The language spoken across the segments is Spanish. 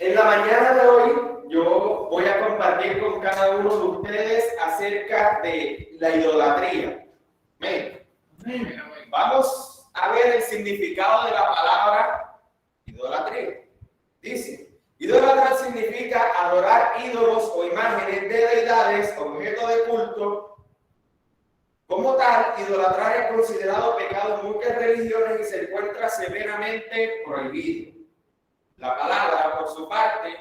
En la mañana de hoy yo voy a compartir con cada uno de ustedes acerca de la idolatría. Amén. Vamos a ver el significado de la palabra idolatría. Dice, idolatrar significa adorar ídolos o imágenes de deidades, objeto de culto. Como tal, idolatrar es considerado pecado en muchas religiones y se encuentra severamente prohibido. La palabra, por su parte,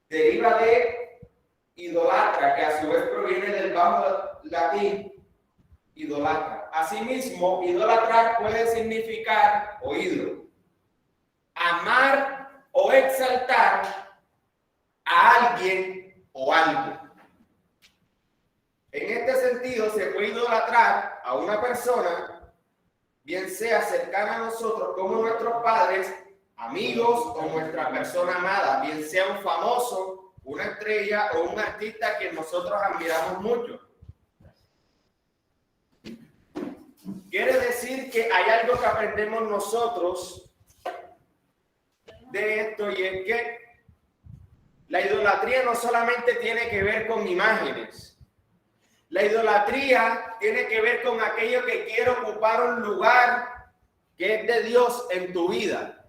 deriva de idolatra, que a su vez proviene del bajo latín idolatra. Asimismo, idolatrar puede significar oído, amar o exaltar a alguien o algo. En este sentido, se puede idolatrar a una persona, bien sea cercana a nosotros como nuestros padres, amigos o nuestra persona amada, bien sea un famoso, una estrella o un artista que nosotros admiramos mucho. Quiere decir que hay algo que aprendemos nosotros de esto, y es que la idolatría no solamente tiene que ver con imágenes. La idolatría tiene que ver con aquello que quiere ocupar un lugar que es de Dios en tu vida.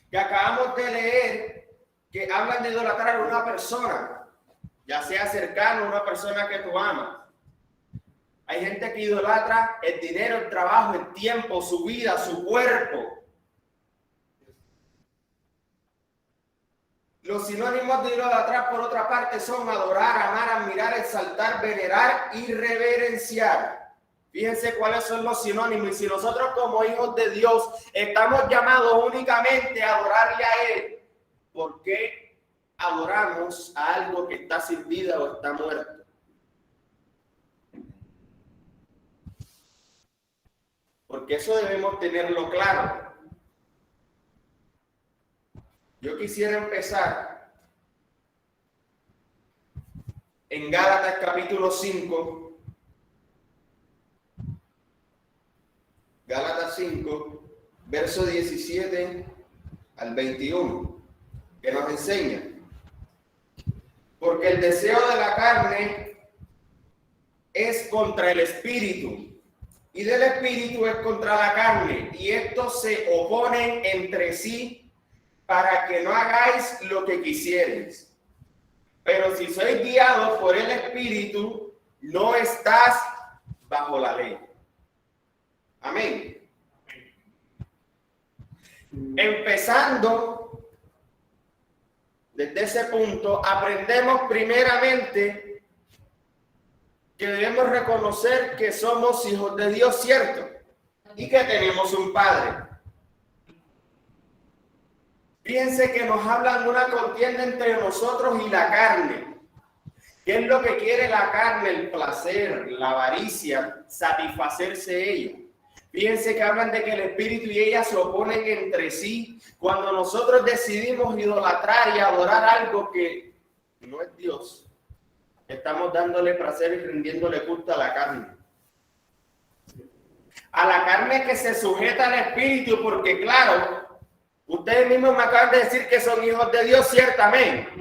Que acabamos de leer que hablan de idolatrar a una persona, ya sea cercano a una persona que tú amas. Hay gente que idolatra el dinero, el trabajo, el tiempo, su vida, su cuerpo. Los sinónimos de idolatrar, por otra parte, son adorar, amar, admirar, exaltar, venerar y reverenciar. Fíjense cuáles son los sinónimos. Y si nosotros como hijos de Dios estamos llamados únicamente a adorarle a Él, ¿por qué adoramos a algo que está sin vida o está muerto? Porque eso debemos tenerlo claro. Yo quisiera empezar en Gálatas capítulo 5. Gálatas 5, verso 17 al 21, que nos enseña. Porque el deseo de la carne es contra el espíritu, y del espíritu es contra la carne, y estos se oponen entre sí para que no hagáis lo que quisierais. Pero si sois guiados por el espíritu, no estás bajo la ley. Amén. Empezando desde ese punto, aprendemos primeramente que debemos reconocer que somos hijos de Dios, ¿cierto? Y que tenemos un Padre. Fíjense que nos hablan de una contienda entre nosotros y la carne. ¿Qué es lo que quiere la carne? El placer, la avaricia, satisfacerse ella. Fíjense que hablan de que el espíritu y ella se oponen entre sí. Cuando nosotros decidimos idolatrar y adorar algo que no es Dios, estamos dándole placer y rindiéndole culto a la carne. A la carne que se sujeta al espíritu, porque claro, ustedes mismos me acaban de decir que son hijos de Dios, ciertamente.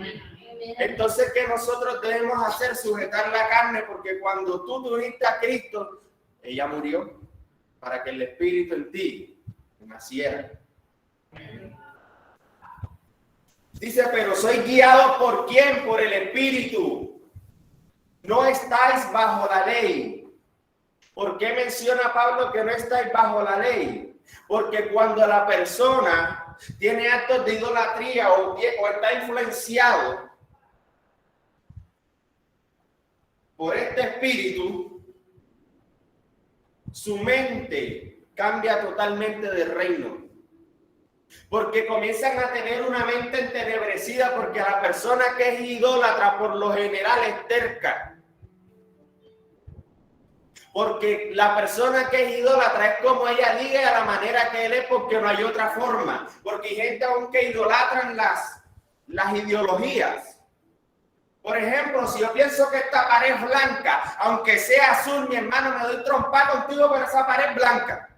Entonces, ¿qué nosotros debemos hacer? Sujetar la carne, porque cuando tú tuviste a Cristo, ella murió para que el espíritu en ti naciera. Dice, pero soy guiado ¿por quién? Por el espíritu. No estáis bajo la ley. ¿Por qué menciona Pablo que no estáis bajo la ley? Porque cuando la persona tiene actos de idolatría o está influenciado por este espíritu, su mente cambia totalmente de reino. Porque comienzan a tener una mente entenebrecida, porque la persona que es idólatra por lo general es terca. Porque la persona que es idólatra es como ella diga, a la manera que él es, porque no hay otra forma. Porque hay gente aún que idolatran las ideologías. Por ejemplo, si yo pienso que esta pared es blanca, aunque sea azul, mi hermano, me doy trompa contigo por esa pared blanca.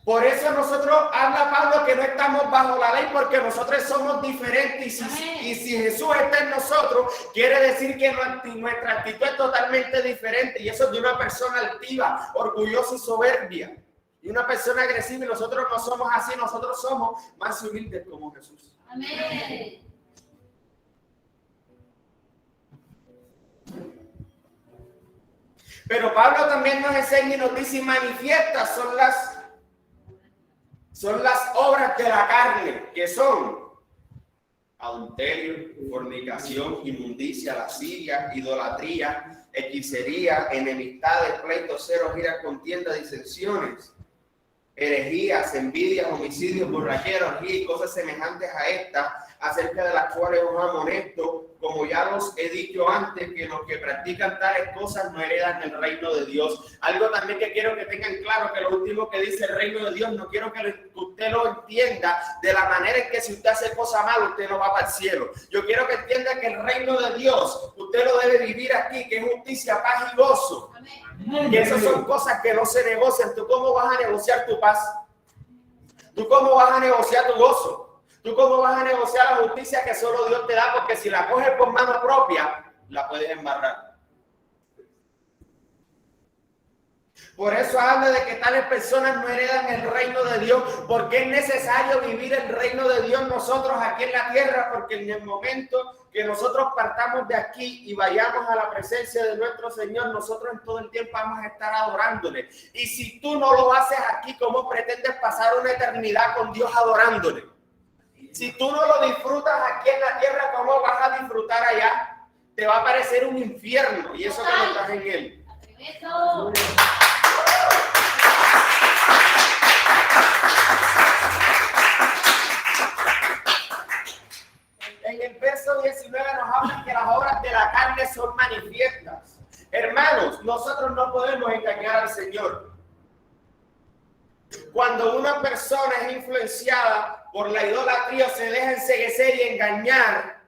Por eso nosotros, habla Pablo, que no estamos bajo la ley, porque nosotros somos diferentes. Y si Jesús está en nosotros, quiere decir que nuestra actitud es totalmente diferente. Y eso es de una persona altiva, orgullosa y soberbia. Y una persona agresiva, y nosotros no somos así, nosotros somos más humildes como Jesús. Amén. Pero Pablo también nos enseña y nos dice, y manifiestas son las obras de la carne, que son adulterio, fornicación, inmundicia, lascivia, idolatría, hechicería, enemistades, pleitos, celos, ira, contienda, disensiones, herejías, envidias, homicidios, borracheras y cosas semejantes a estas, acerca de las cuales os amonesto, como ya los he dicho antes, que los que practican tales cosas no heredan el reino de Dios. Algo también que quiero que tengan claro, que lo último que dice el reino de Dios, no quiero que usted lo entienda de la manera en que si usted hace cosas malas, usted no va para el cielo. Yo quiero que entienda que el reino de Dios, usted lo debe vivir aquí, que es justicia, paz y gozo. Amén. Que esas son cosas que no se negocian. ¿Tú cómo vas a negociar tu paz? ¿Tú cómo vas a negociar tu gozo? ¿Tú cómo vas a negociar la justicia que solo Dios te da? Porque si la coges por mano propia, la puedes embarrar. Por eso habla de que tales personas no heredan el reino de Dios, porque es necesario vivir el reino de Dios nosotros aquí en la tierra, porque en el momento que nosotros partamos de aquí y vayamos a la presencia de nuestro Señor, nosotros en todo el tiempo vamos a estar adorándole. Y si tú no lo haces aquí, ¿cómo pretendes pasar una eternidad con Dios adorándole? Si tú no lo disfrutas aquí en la tierra, ¿cómo vas a disfrutar allá? Te va a parecer un infierno, y eso que no estás en él. En el verso 19 nos habla que las obras de la carne son manifiestas. Hermanos, nosotros no podemos engañar al Señor. Cuando una persona es influenciada por la idolatría, se deja enceguecer y engañar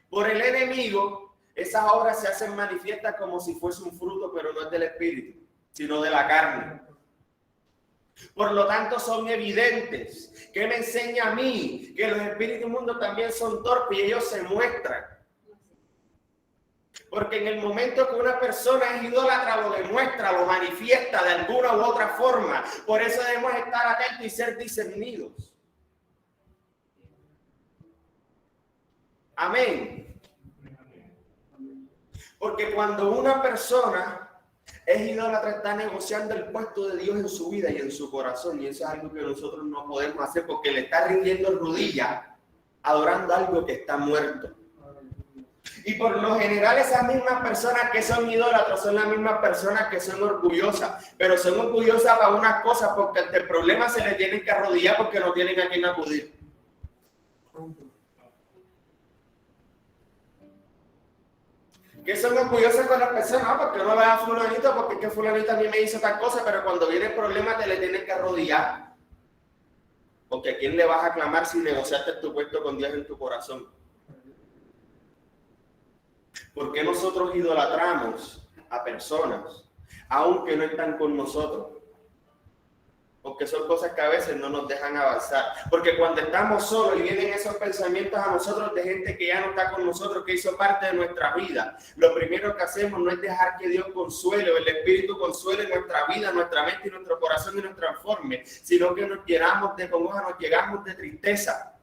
por el enemigo, esas obras se hacen manifiestas como si fuese un fruto, pero no es del espíritu, sino de la carne. Por lo tanto, son evidentes. ¿Qué me enseña a mí? Que los espíritus inmundos también son torpes y ellos se muestran. Porque en el momento que una persona es idólatra, lo demuestra, lo manifiesta de alguna u otra forma. Por eso debemos estar atentos y ser discernidos. Amén. Porque cuando una persona es idólatra, está negociando el puesto de Dios en su vida y en su corazón. Y eso es algo que nosotros no podemos hacer, porque le está rindiendo rodillas, adorando algo que está muerto. Y por lo general esas mismas personas que son idólatras son las mismas personas que son orgullosas, pero son orgullosas para unas cosas, porque ante el problema se les tienen que arrodillar porque no tienen a quien acudir. Que son orgullosas con las personas, porque no le da a fulanito, porque es que fulanito a mí me hizo tal cosa, pero cuando viene el problema te le tienes que arrodillar. Porque ¿a quién le vas a clamar si negociaste tu puesto con Dios en tu corazón? ¿Por qué nosotros idolatramos a personas, aunque no están con nosotros? Porque son cosas que a veces no nos dejan avanzar. Porque cuando estamos solos y vienen esos pensamientos a nosotros de gente que ya no está con nosotros, que hizo parte de nuestra vida, lo primero que hacemos no es dejar que Dios consuele o el Espíritu consuele nuestra vida, nuestra mente y nuestro corazón y nos transforme, sino que nos llenamos de congoja, nos llegamos de tristeza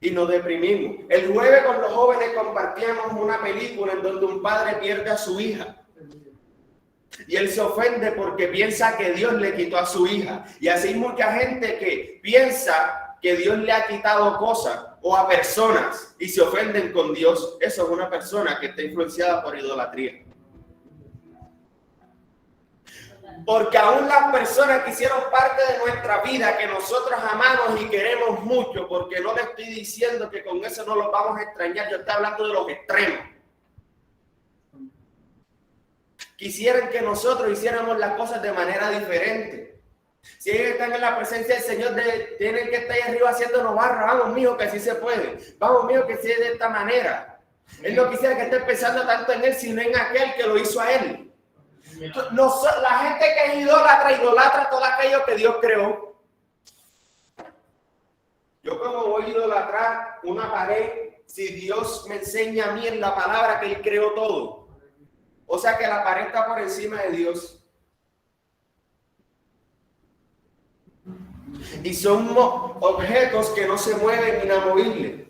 y nos deprimimos. El jueves con los jóvenes compartíamos una película en donde un padre pierde a su hija. Y él se ofende porque piensa que Dios le quitó a su hija. Y así hay mucha gente que piensa que Dios le ha quitado cosas o a personas y se ofenden con Dios. Eso es una persona que está influenciada por idolatría. Porque aún las personas que hicieron parte de nuestra vida, que nosotros amamos y queremos mucho, porque no le estoy diciendo que con eso no los vamos a extrañar, yo estoy hablando de los extremos. Quisieran que nosotros hiciéramos las cosas de manera diferente. Si ellos están en la presencia del Señor, tienen que estar ahí arriba haciéndonos barra. Vamos, mijo, que así se puede. Vamos, mijo, que sí es de esta manera. Él no quisiera que esté pensando tanto en él, sino en aquel que lo hizo a él. La gente que es idolatra todo aquello que Dios creó. Yo como voy a idolatrar una pared si Dios me enseña a mí en la palabra que Él creó todo. O sea que la pared está por encima de Dios. Y son objetos que no se mueven, inamovibles.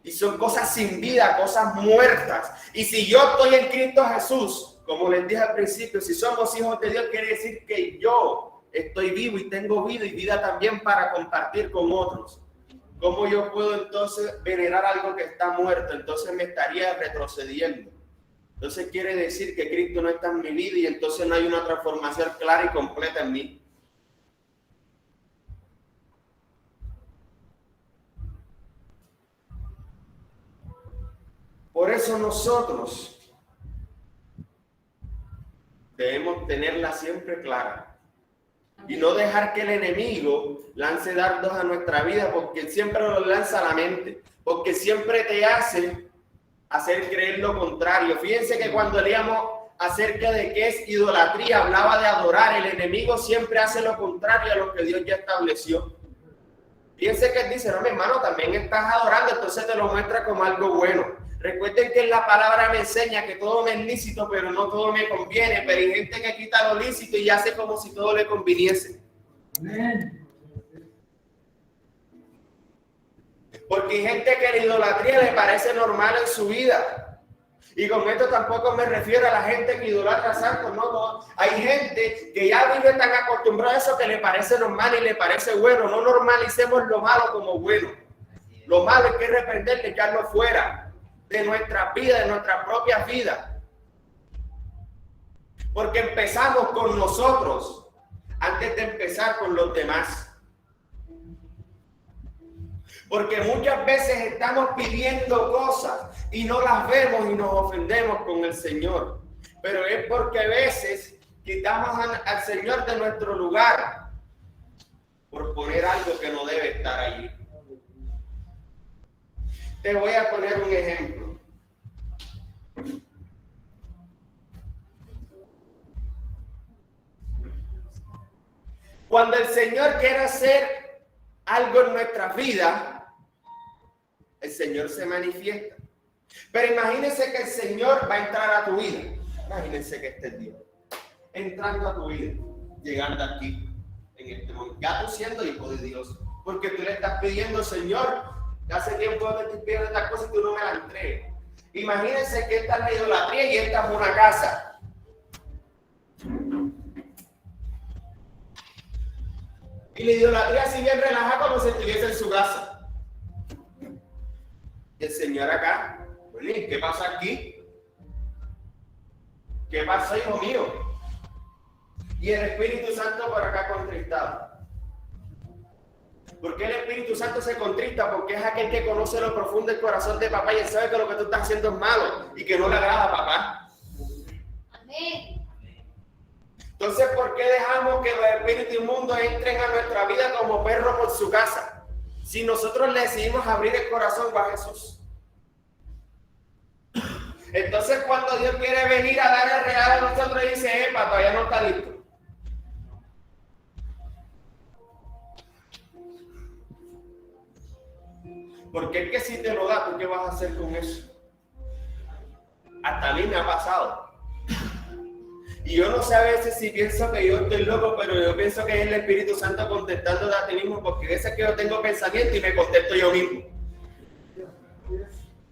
Y son cosas sin vida, cosas muertas. Y si yo estoy en Cristo Jesús, como les dije al principio, si somos hijos de Dios, quiere decir que yo estoy vivo y tengo vida y vida también para compartir con otros. ¿Cómo yo puedo entonces venerar algo que está muerto? Entonces me estaría retrocediendo. Entonces quiere decir que Cristo no está en mi vida y entonces no hay una transformación clara y completa en mí. Por eso nosotros debemos tenerla siempre clara y no dejar que el enemigo lance dardos a nuestra vida, porque siempre nos lanza a la mente, porque siempre te hace hacer creer lo contrario. Fíjense que cuando leíamos acerca de qué es idolatría, hablaba de adorar. El enemigo siempre hace lo contrario a lo que Dios ya estableció. Fíjense que él dice, no, mi hermano, también estás adorando, entonces te lo muestra como algo bueno. Recuerden que en la palabra me enseña que todo me es lícito, pero no todo me conviene. Pero hay gente que quita lo lícito y hace como si todo le conviniese. Amén. Porque hay gente que la idolatría le parece normal en su vida. Y con esto tampoco me refiero a la gente que idolatra a santos, no. Hay gente que ya vive tan acostumbrada a eso que le parece normal y le parece bueno. No normalicemos lo malo como bueno. Lo malo hay que reprenderle, echarlo fuera de nuestra vida, de nuestra propia vida. Porque empezamos con nosotros antes de empezar con los demás. Porque muchas veces estamos pidiendo cosas y no las vemos y nos ofendemos con el Señor. Pero es porque a veces quitamos al Señor de nuestro lugar por poner algo que no debe estar allí. Te voy a poner un ejemplo. Cuando el Señor quiere hacer algo en nuestra vida, el Señor se manifiesta. Pero imagínense que el Señor va a entrar a tu vida. Imagínense que este es Dios entrando a tu vida, llegando aquí, en este momento. Ya tú siendo hijo de Dios, porque tú le estás pidiendo, Señor, hace tiempo que te estoy pidiendo estas cosas y tú no me las entregas. Imagínense que esta es la idolatría y esta es una casa. Y la idolatría si bien relajada como si estuviese en su casa. Y el Señor acá, bueno, ¿qué pasa aquí? ¿Qué pasa, hijo mío? Y el Espíritu Santo por acá contristado. ¿Por qué el Espíritu Santo se contrista? Porque es aquel que conoce lo profundo del corazón de papá y él sabe que lo que tú estás haciendo es malo y que no le agrada a papá. Amén. Entonces, ¿por qué dejamos que los espíritus inmundos entren a nuestra vida como perros por su casa? Si nosotros le decidimos abrir el corazón a Jesús. Entonces, cuando Dios quiere venir a dar el regalo a nosotros, dice, epa, todavía no está listo. Porque es que si te lo da, ¿tú qué vas a hacer con eso? Hasta a mí me ha pasado. Y yo no sé a veces si pienso que yo estoy loco, pero yo pienso que es el Espíritu Santo contestándote a ti mismo, porque a veces que yo tengo pensamiento y me contesto yo mismo.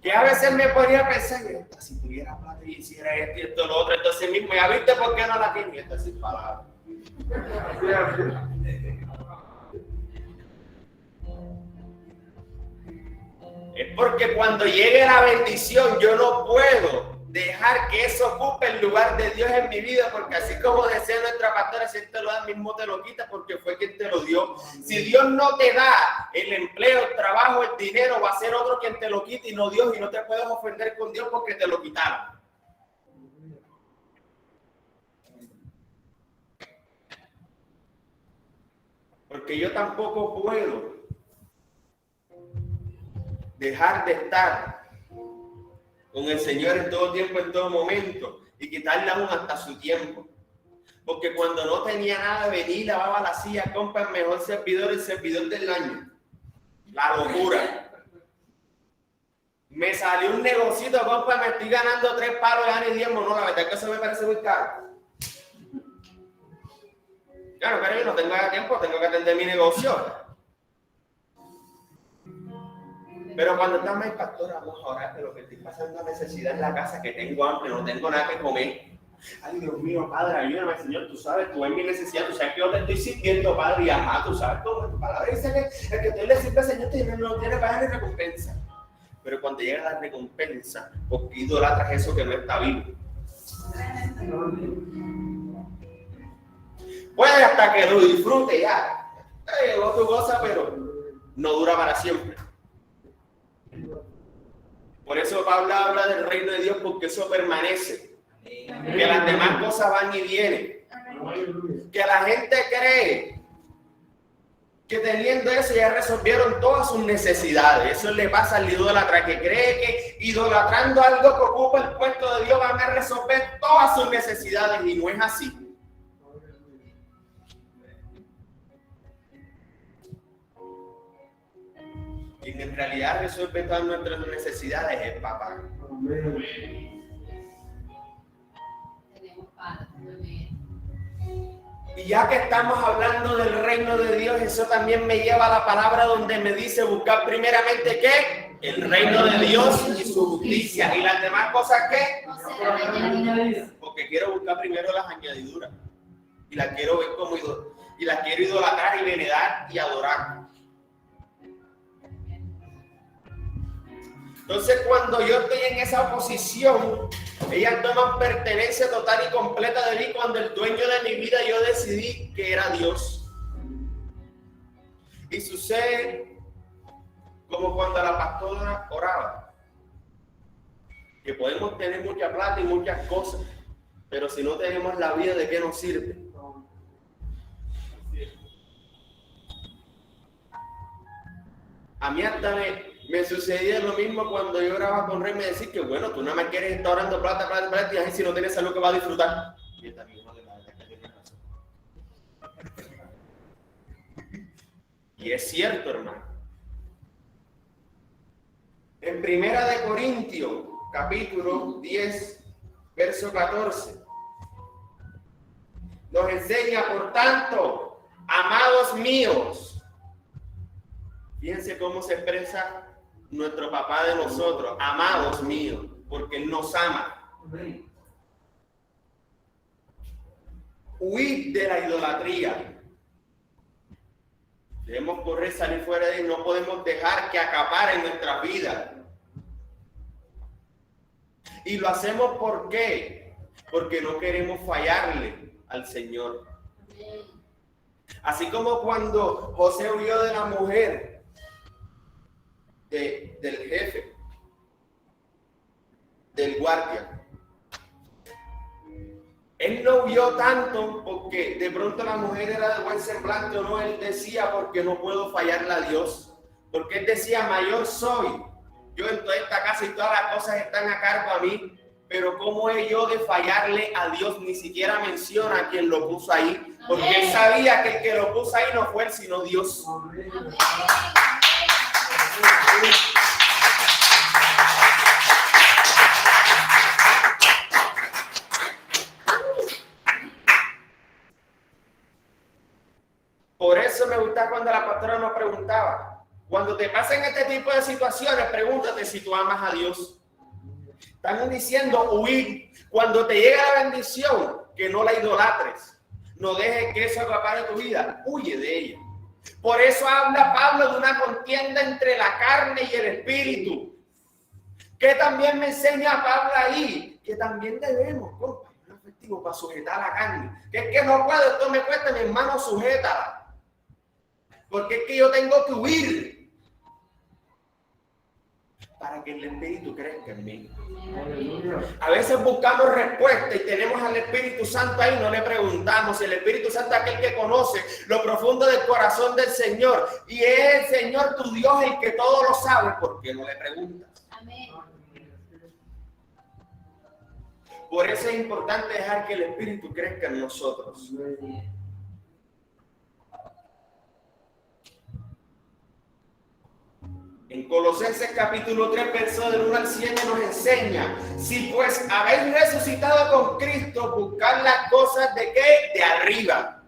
Que a veces me ponía a pensar, si tuviera plata y hiciera esto y esto, lo otro, entonces mismo, ya viste por qué no la tiene, y esto sin palabras. Es porque cuando llegue la bendición, yo no puedo dejar que eso ocupe el lugar de Dios en mi vida, porque así como decía nuestra pastora, si él te lo da, mismo te lo quita, porque fue quien te lo dio. Si Dios no te da el empleo, el trabajo, el dinero, va a ser otro quien te lo quite y no Dios, y no te puedes ofender con Dios porque te lo quitaron. Porque yo tampoco puedo dejar de estar con el Señor en todo tiempo, en todo momento, y quitarle aún hasta su tiempo. Porque cuando no tenía nada, venía y lavaba la silla, compra el mejor servidor, el servidor del año. La locura. Me salió un negocito, compa, me estoy ganando 3 palos de año y diezmo. No, la verdad es que eso me parece muy caro. Claro, pero yo no tengo tiempo, tengo que atender mi negocio. Pero cuando estamos en pastor, vamos a orar de lo que estoy pasando necesidad en la casa, que tengo hambre, no tengo nada que comer. Ay, Dios mío, Padre, ayúdame, Señor, tú sabes, tú ves mi necesidad, tú sabes que yo te estoy sirviendo, Padre, y ajá, tú sabes cómo tu palabra dice que el que tú le sirve al Señor no tiene paga ni recompensa. Pero cuando llega la recompensa, porque idolatras eso que no está vivo. Puede hasta que lo disfrute ya. Llegó tu cosa, pero no dura para siempre. Por eso Pablo habla del reino de Dios, porque eso permanece. Que las demás cosas van y vienen. Que la gente cree que teniendo eso ya resolvieron todas sus necesidades. Eso le pasa al idólatra, que cree que idolatrando algo que ocupa el puesto de Dios van a resolver todas sus necesidades, y no es así. Quien en realidad resuelve todas nuestras necesidades es Papá. Y ya que estamos hablando del reino de Dios, eso también me lleva a la palabra donde me dice buscar primeramente ¿qué? El reino de Dios y su justicia. ¿Y las demás cosas qué? Porque quiero buscar primero las añadiduras. Y las quiero ver como y las quiero idolatrar y venerar y adorar. Entonces, cuando yo estoy en esa oposición, ellas toman pertenencia total y completa de mí, cuando el dueño de mi vida yo decidí que era Dios. Y sucede como cuando la pastora oraba, que podemos tener mucha plata y muchas cosas, pero si no tenemos la vida, ¿de qué nos sirve? A mí hasta me sucedía lo mismo cuando yo oraba con Rey. Me decía que bueno, tú nada más quieres estar orando plata, y así si no tienes salud, que va a disfrutar. Y es cierto, hermano. En 1 Corintios, capítulo 10, verso 14, nos enseña, por tanto, amados míos, fíjense cómo se expresa nuestro papá de nosotros, amados míos, porque Él nos ama. Huid de la idolatría. Debemos correr, salir fuera de él. No podemos dejar que acaparen nuestra vida. Y lo hacemos ¿por qué? Porque no queremos fallarle al Señor. Así como cuando José huyó de la mujer del jefe, del guardia. Él no huyó tanto porque de pronto la mujer era de buen semblante o no. Él decía, porque no puedo fallarle a Dios. Porque él decía, mayor soy yo en toda esta casa y todas las cosas están a cargo a mí. Pero ¿cómo he yo de fallarle a Dios? Ni siquiera menciona a quien lo puso ahí. Porque él sabía que el que lo puso ahí no fue él, sino Dios. Amén. Por eso me gusta cuando la pastora nos preguntaba, cuando te pasen este tipo de situaciones, pregúntate si tú amas a Dios. Están diciendo huir. Cuando te llega la bendición, que no la idolatres. No dejes que eso acapare tu vida. Huye de ella. Por eso habla Pablo de una contienda entre la carne y el espíritu. Que también me enseña Pablo ahí, que también debemos, compa, un efectivo para sujetar la carne. Que es que no puedo, esto me cuesta, mi hermano, sujétala. Porque es que yo tengo que huir para que el Espíritu crezca en mí. A veces buscamos respuesta y tenemos al Espíritu Santo ahí, no le preguntamos. El Espíritu Santo es aquel que conoce lo profundo del corazón del Señor. Y es el Señor tu Dios el que todo lo sabe. ¿Por qué no le preguntas? Amén. Por eso es importante dejar que el Espíritu crezca en nosotros. En Colosenses capítulo 3, verso del 1 al 7 nos enseña: si pues habéis resucitado con Cristo, buscad las cosas de ¿qué? De arriba,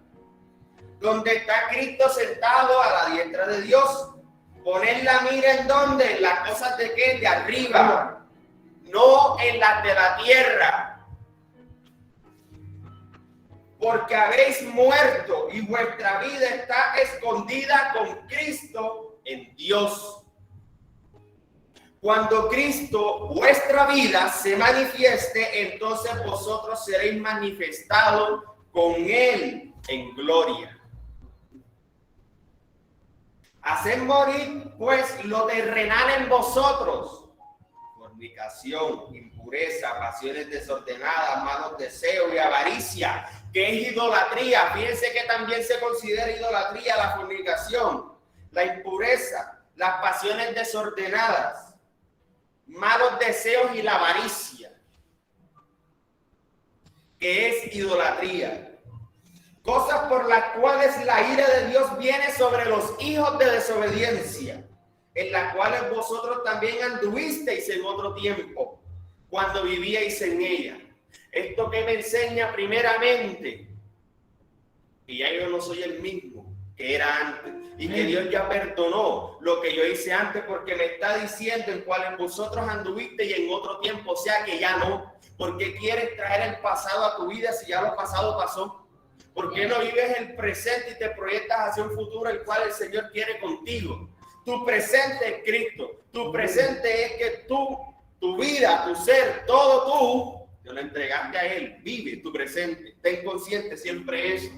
donde está Cristo sentado a la diestra de Dios. Poned la mira en donde, en las cosas de ¿qué? De arriba, no en las de la tierra. Porque habéis muerto y vuestra vida está escondida con Cristo en Dios. Cuando Cristo, vuestra vida, se manifieste, entonces vosotros seréis manifestados con Él en gloria. Haced morir, pues, lo terrenal en vosotros: fornicación, impureza, pasiones desordenadas, malos deseos y avaricia, que es idolatría. Fíjense que también se considera idolatría la fornicación, la impureza, las pasiones desordenadas, malos deseos y la avaricia, que es idolatría. Cosas por las cuales la ira de Dios viene sobre los hijos de desobediencia, en las cuales vosotros también anduvisteis en otro tiempo, cuando vivíais en ella. Esto que me enseña primeramente que ya yo no soy el mismo que era antes, y que Dios ya perdonó lo que yo hice antes, porque me está diciendo en cuales vosotros anduviste y en otro tiempo, o sea que ya no. ¿Por qué quieres traer el pasado a tu vida si ya lo pasado pasó? ¿Por qué no vives el presente y te proyectas hacia un futuro el cual el Señor quiere contigo? Tu presente es Cristo. Tu presente es que tu vida, tu ser, todo tú, te lo entregaste a Él. Vive tu presente. Ten consciente siempre eso.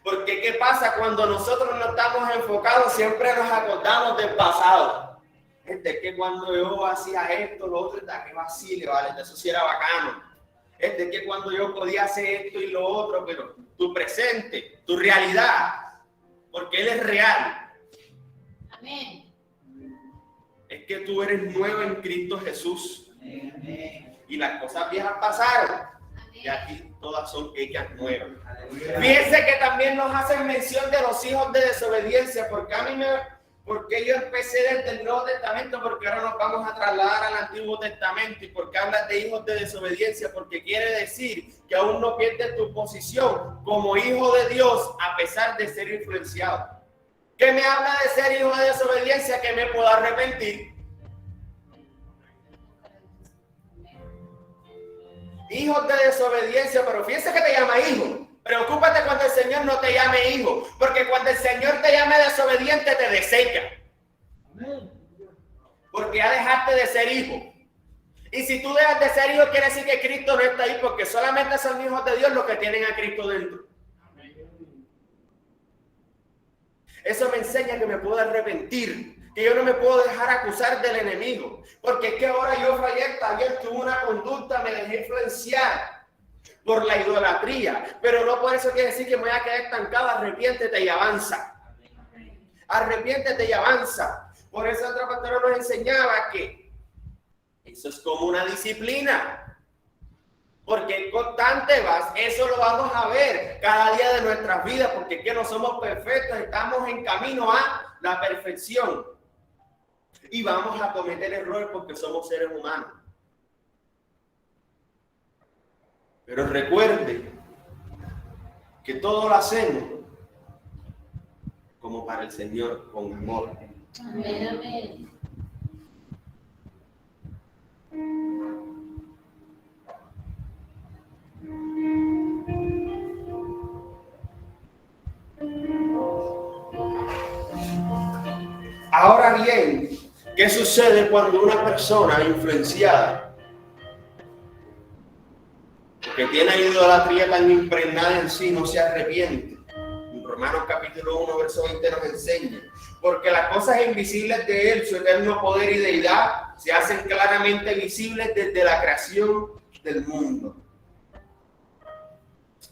Porque ¿qué pasa cuando nosotros no estamos enfocados? Siempre nos acordamos del pasado. Es que cuando yo hacía esto, lo otro, que vacile, vale, eso sí era bacano. Es que cuando yo podía hacer esto y lo otro, pero tu presente, tu realidad, porque Él es real. Amén. Es que tú eres nuevo en Cristo Jesús. Amén. Y las cosas viejas pasaron. Y aquí todas son hechas nuevas. Fíjense que también nos hacen mención de los hijos de desobediencia, porque yo empecé desde el Nuevo Testamento, porque ahora nos vamos a trasladar al Antiguo Testamento. Y porque hablas de hijos de desobediencia, porque quiere decir que aún no pierdes tu posición como hijo de Dios a pesar de ser influenciado. ¿Qué me habla de ser hijo de desobediencia? Que me puedo arrepentir. Hijos de desobediencia, pero fíjense que te llama hijo. Preocúpate cuando el Señor no te llame hijo, porque cuando el Señor te llame desobediente te desecha. Porque ya dejaste de ser hijo. Y si tú dejas de ser hijo, quiere decir que Cristo no está ahí, porque solamente son hijos de Dios los que tienen a Cristo dentro. Eso me enseña que me puedo arrepentir, que yo no me puedo dejar acusar del enemigo, porque es que ahora yo fallé, también tuve una conducta, me dejé influenciar por la idolatría, pero no por eso quiere decir que me voy a quedar estancado. Arrepiéntete y avanza. Arrepiéntete y avanza. Por eso otra pastora nos enseñaba que eso es como una disciplina, porque es constante, eso lo vamos a ver cada día de nuestras vidas, porque es que no somos perfectos, estamos en camino a la perfección y vamos a cometer errores porque somos seres humanos. Pero recuerde que todo lo hacemos como para el Señor, con amor. Amén, amén. Ahora bien, ¿qué sucede cuando una persona influenciada, que tiene idolatría tan impregnada en sí, no se arrepiente? En Romanos capítulo 1, verso 20 nos enseña: porque las cosas invisibles de Él, su eterno poder y deidad, se hacen claramente visibles desde la creación del mundo,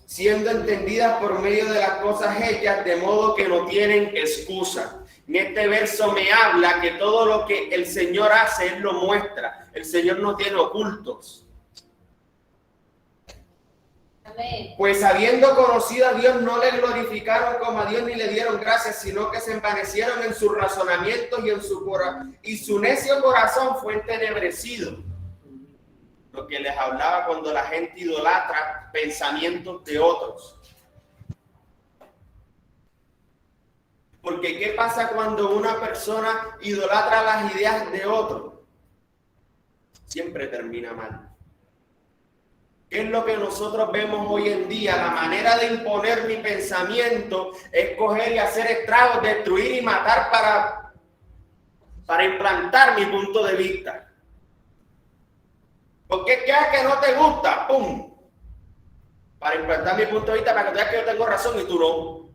siendo entendidas por medio de las cosas hechas, de modo que no tienen excusa. En este verso me habla que todo lo que el Señor hace, Él lo muestra. El Señor no tiene ocultos. Amén. Pues habiendo conocido a Dios, no le glorificaron como a Dios ni le dieron gracias, sino que se envanecieron en sus razonamientos y su necio corazón fue entenebrecido. Lo que les hablaba cuando la gente idolatra pensamientos de otros. Porque ¿qué pasa cuando una persona idolatra las ideas de otro? Siempre termina mal. ¿Qué es lo que nosotros vemos hoy en día? La manera de imponer mi pensamiento es coger y hacer estragos, destruir y matar para implantar mi punto de vista. Porque ¿qué es que no te gusta? ¡Pum! Para implantar mi punto de vista, para que veas que yo tengo razón y tú no.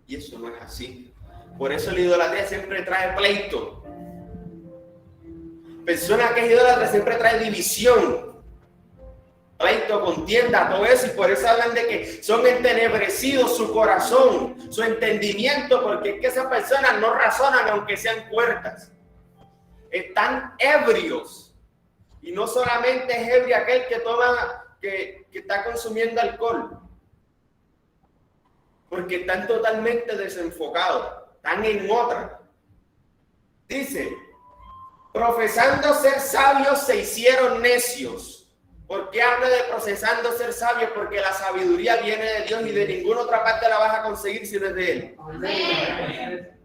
Y eso no es así. Por eso la idolatría siempre trae pleito. Persona que es idólatra siempre trae división, pleito, contienda, todo eso. Y por eso hablan de que son entenebrecidos su corazón, su entendimiento, porque es que esas personas no razonan aunque sean cuerdas. Están ebrios. Y no solamente es ebrio aquel que toma, que está consumiendo alcohol. Porque están totalmente desenfocados, están en otra. Dice, profesando ser sabios se hicieron necios. ¿Por qué habla de profesando ser sabios? Porque la sabiduría viene de Dios y de ninguna otra parte la vas a conseguir si no es de Él. Amén.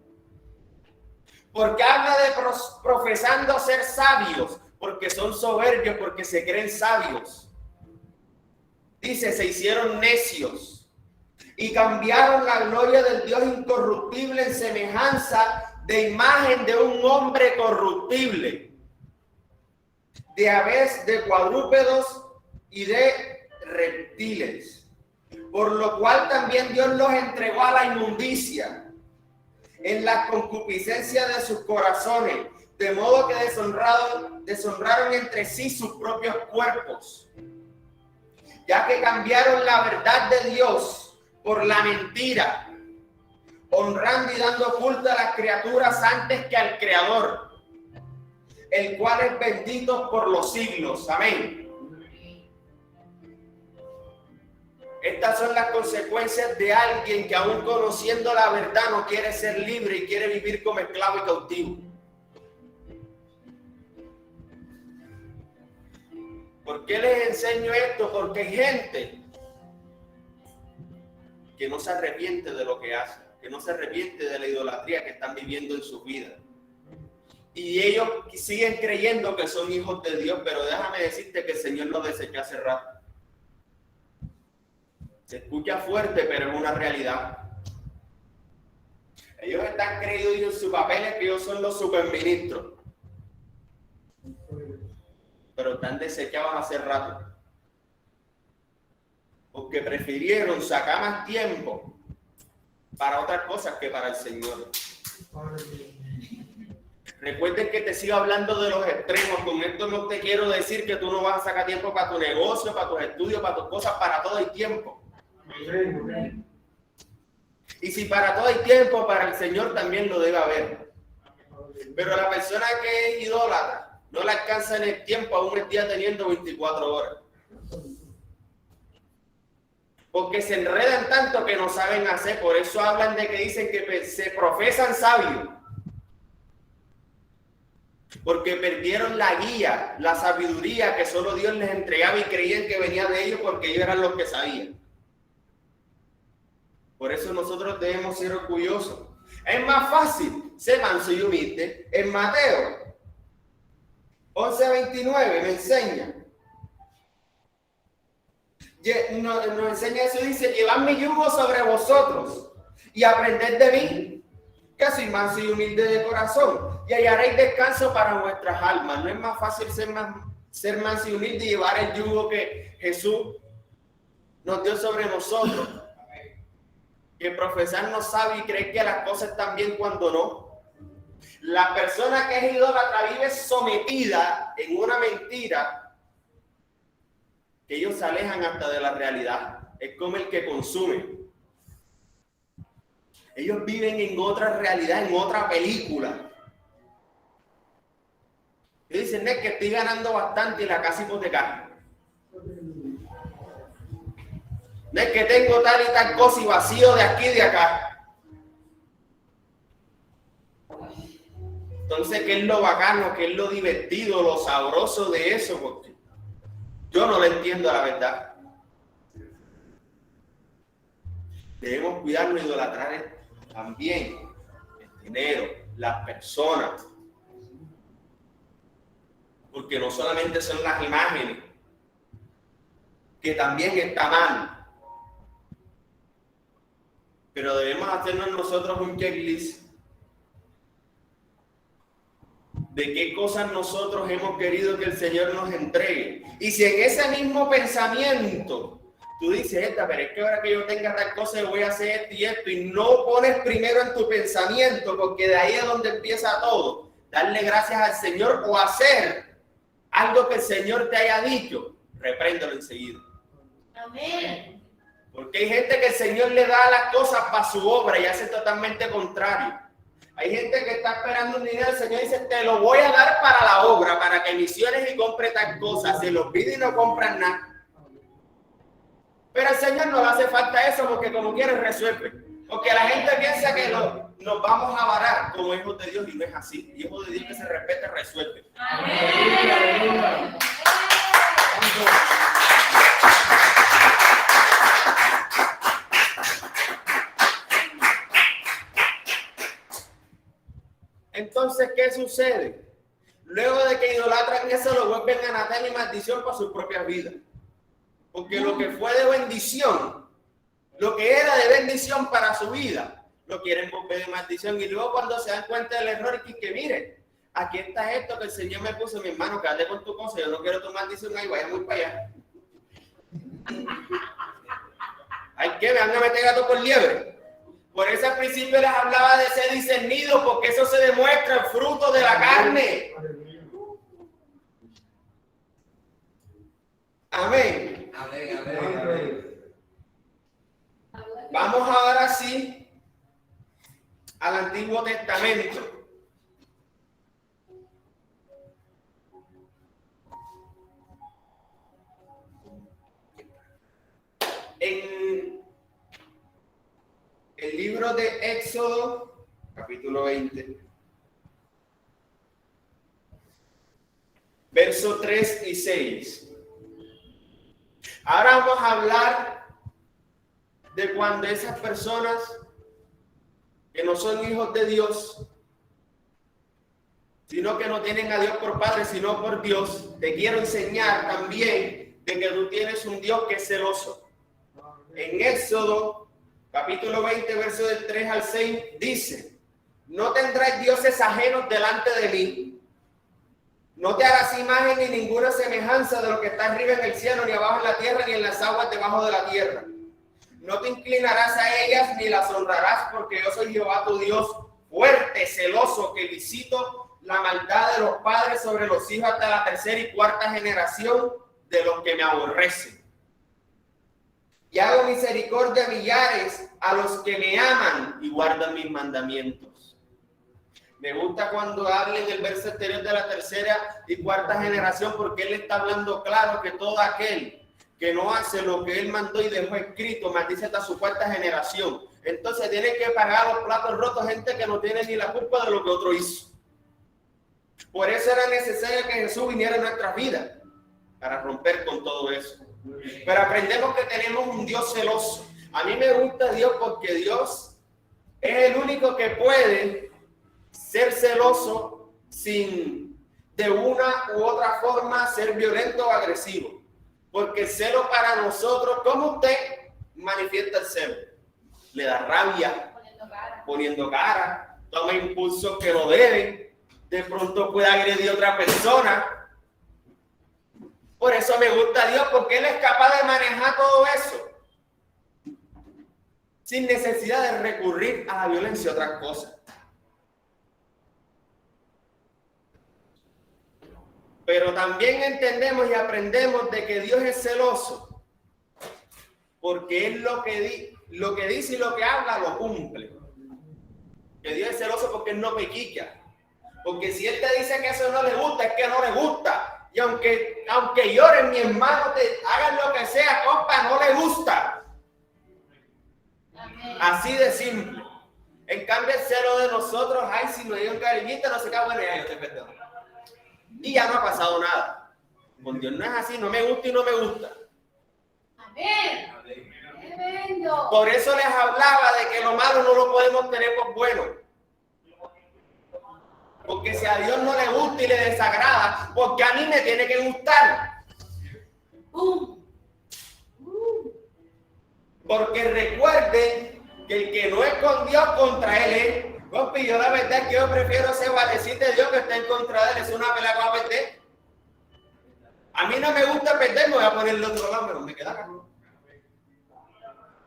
¿Por qué habla de profesando ser sabios? Porque son soberbios, porque se creen sabios. Dice, se hicieron necios. Y cambiaron la gloria del Dios incorruptible en semejanza de imagen de un hombre corruptible, de aves, de cuadrúpedos y de reptiles. Por lo cual también Dios los entregó a la inmundicia en la concupiscencia de sus corazones, de modo que deshonraron entre sí sus propios cuerpos, ya que cambiaron la verdad de Dios por la mentira, honrando y dando culto a las criaturas antes que al Creador, el cual es bendito por los siglos. Amén. Estas son las consecuencias de alguien que aún conociendo la verdad no quiere ser libre y quiere vivir como esclavo y cautivo. ¿Por qué les enseño esto? Porque hay gente que no se arrepiente de lo que hace, que no se arrepiente de la idolatría que están viviendo en sus vidas. Y ellos siguen creyendo que son hijos de Dios, pero déjame decirte que el Señor los desechó hace rato. Se escucha fuerte, pero es una realidad. Ellos están creídos en sus papeles que ellos son los superministros, pero están desechados hace rato. Porque prefirieron sacar más tiempo para otras cosas que para el Señor. Recuerden que te sigo hablando de los extremos. Con esto no te quiero decir que tú no vas a sacar tiempo para tu negocio, para tus estudios, para tus cosas, para todo el tiempo. Y si para todo el tiempo, para el Señor también lo debe haber. Pero la persona que es idólatra no le alcanza en el tiempo aún el día teniendo 24 horas. Porque se enredan tanto que no saben hacer. Por eso hablan de que dicen que se profesan sabios. Porque perdieron la guía, la sabiduría que solo Dios les entregaba y creían que venía de ellos porque ellos eran los que sabían. Por eso nosotros debemos ser orgullosos. Es más fácil ser manso y humilde. En Mateo 11:29 me enseña. Nos enseña eso y dice, llevad mi yugo sobre vosotros y aprended de mí, que soy manso y humilde de corazón, y hallaréis descanso para vuestras almas. ¿No es más fácil ser manso y humilde y llevar el yugo que Jesús nos dio sobre nosotros? Que profesarnos sabe y cree que las cosas están bien cuando no. La persona que es idólatra vive sometida en una mentira que ellos se alejan hasta de la realidad. Es como el que consume. Ellos viven en otra realidad, en otra película. Y dicen, es que estoy ganando bastante y la casa hipotecaria. No es que tengo tal y tal cosa y vacío de aquí y de acá. Entonces, ¿qué es lo bacano? ¿Qué es lo divertido, lo sabroso de eso? Porque yo no lo entiendo, la verdad. Debemos cuidarnos y idolatrar también el dinero, las personas. Porque no solamente son las imágenes, que también está mal. Pero debemos hacernos nosotros un checklist de qué cosas nosotros hemos querido que el Señor nos entregue. Y si en ese mismo pensamiento tú dices, pero es que ahora que yo tenga tal cosa yo voy a hacer esto y no pones primero en tu pensamiento, porque de ahí es donde empieza todo, darle gracias al Señor o hacer algo que el Señor te haya dicho, repréndelo enseguida. Amén. Porque hay gente que el Señor le da las cosas para su obra y hace totalmente contrario. Hay gente que está esperando un dinero, el Señor dice, te lo voy a dar para la obra, para que misiones y compre tal cosa. Se lo pide y no compran nada. Pero al Señor no le hace falta eso porque como quiere resuelve. Porque la gente piensa que nos vamos a varar como hijos de Dios y no es así. Hijos de Dios que se respete, resuelve. Amén. Entonces, ¿qué sucede? Luego de que idolatran eso, lo vuelven anatema y maldición para sus propias vidas. Porque lo que fue de bendición, lo que era de bendición para su vida, lo quieren volver de maldición. Y luego cuando se dan cuenta del error, que miren, aquí está esto que el Señor me puso, mi hermano, quédate con tu cosa, yo no quiero tu maldición ahí, vaya muy para allá. Hay que me van a meter gato por liebre. Por eso al principio les hablaba de ser discernido, porque eso se demuestra el fruto de la carne. Amén. Amén, amén, amén. Vamos ahora sí al Antiguo Testamento. En el libro de Éxodo, capítulo 20, versos 3 y 6. Ahora vamos a hablar de cuando esas personas que no son hijos de Dios, sino que no tienen a Dios por Padre, sino por Dios, te quiero enseñar también de que tú tienes un Dios que es celoso. En Éxodo, capítulo 20, versos del 3 al 6, dice, no tendrás dioses ajenos delante de mí. No te harás imagen ni ninguna semejanza de lo que está arriba en el cielo, ni abajo en la tierra, ni en las aguas debajo de la tierra. No te inclinarás a ellas, ni las honrarás, porque yo soy Jehová tu Dios, fuerte, celoso, que visito la maldad de los padres sobre los hijos hasta la tercera y cuarta generación de los que me aborrecen. Y hago misericordia a millares a los que me aman y guardan mis mandamientos. Me gusta cuando habla en el verso anterior de la tercera y cuarta generación, porque él está hablando claro que todo aquel que no hace lo que él mandó y dejó escrito, maldice hasta su cuarta generación. Entonces tiene que pagar los platos rotos gente que no tiene ni la culpa de lo que otro hizo. Por eso era necesario que Jesús viniera a nuestras vidas, para romper con todo eso. Pero aprendemos que tenemos un Dios celoso. A mí me gusta Dios porque Dios es el único que puede ser celoso sin de una u otra forma ser violento o agresivo. Porque el celo para nosotros, ¿cómo usted manifiesta el celo? Le da rabia, poniendo cara, toma impulsos que no deben, de pronto puede agredir a otra persona. Por eso me gusta Dios, porque Él es capaz de manejar todo eso sin necesidad de recurrir a la violencia y otras cosas. Pero también entendemos y aprendemos de que Dios es celoso, porque Él lo que dice y lo que habla lo cumple. Que Dios es celoso porque Él no me quica. Porque si Él te dice que eso no le gusta, es que no le gusta. Y aunque lloren, mi hermano, te hagan lo que sea, compa, no le gusta. Amén. Así de simple. En cambio, el celo de nosotros, ay, si me dio un cariñito, no sé qué, bueno, ya yo te perdono. Y ya no ha pasado nada. Con Dios no es así, no me gusta y no me gusta. Amén. Tremendo. Por eso les hablaba de que lo malo no lo podemos tener por bueno. Porque si a Dios no le gusta y le desagrada, porque a mí me tiene que gustar. Porque recuerden que el que no es con Dios, contra Él es. Compi, yo la verdad es que yo prefiero ser valecito de Dios que estar en contra de Él. Es una pelea que va a perder. A mí no me gusta perder, me voy a poner el otro lado, pero me queda acá.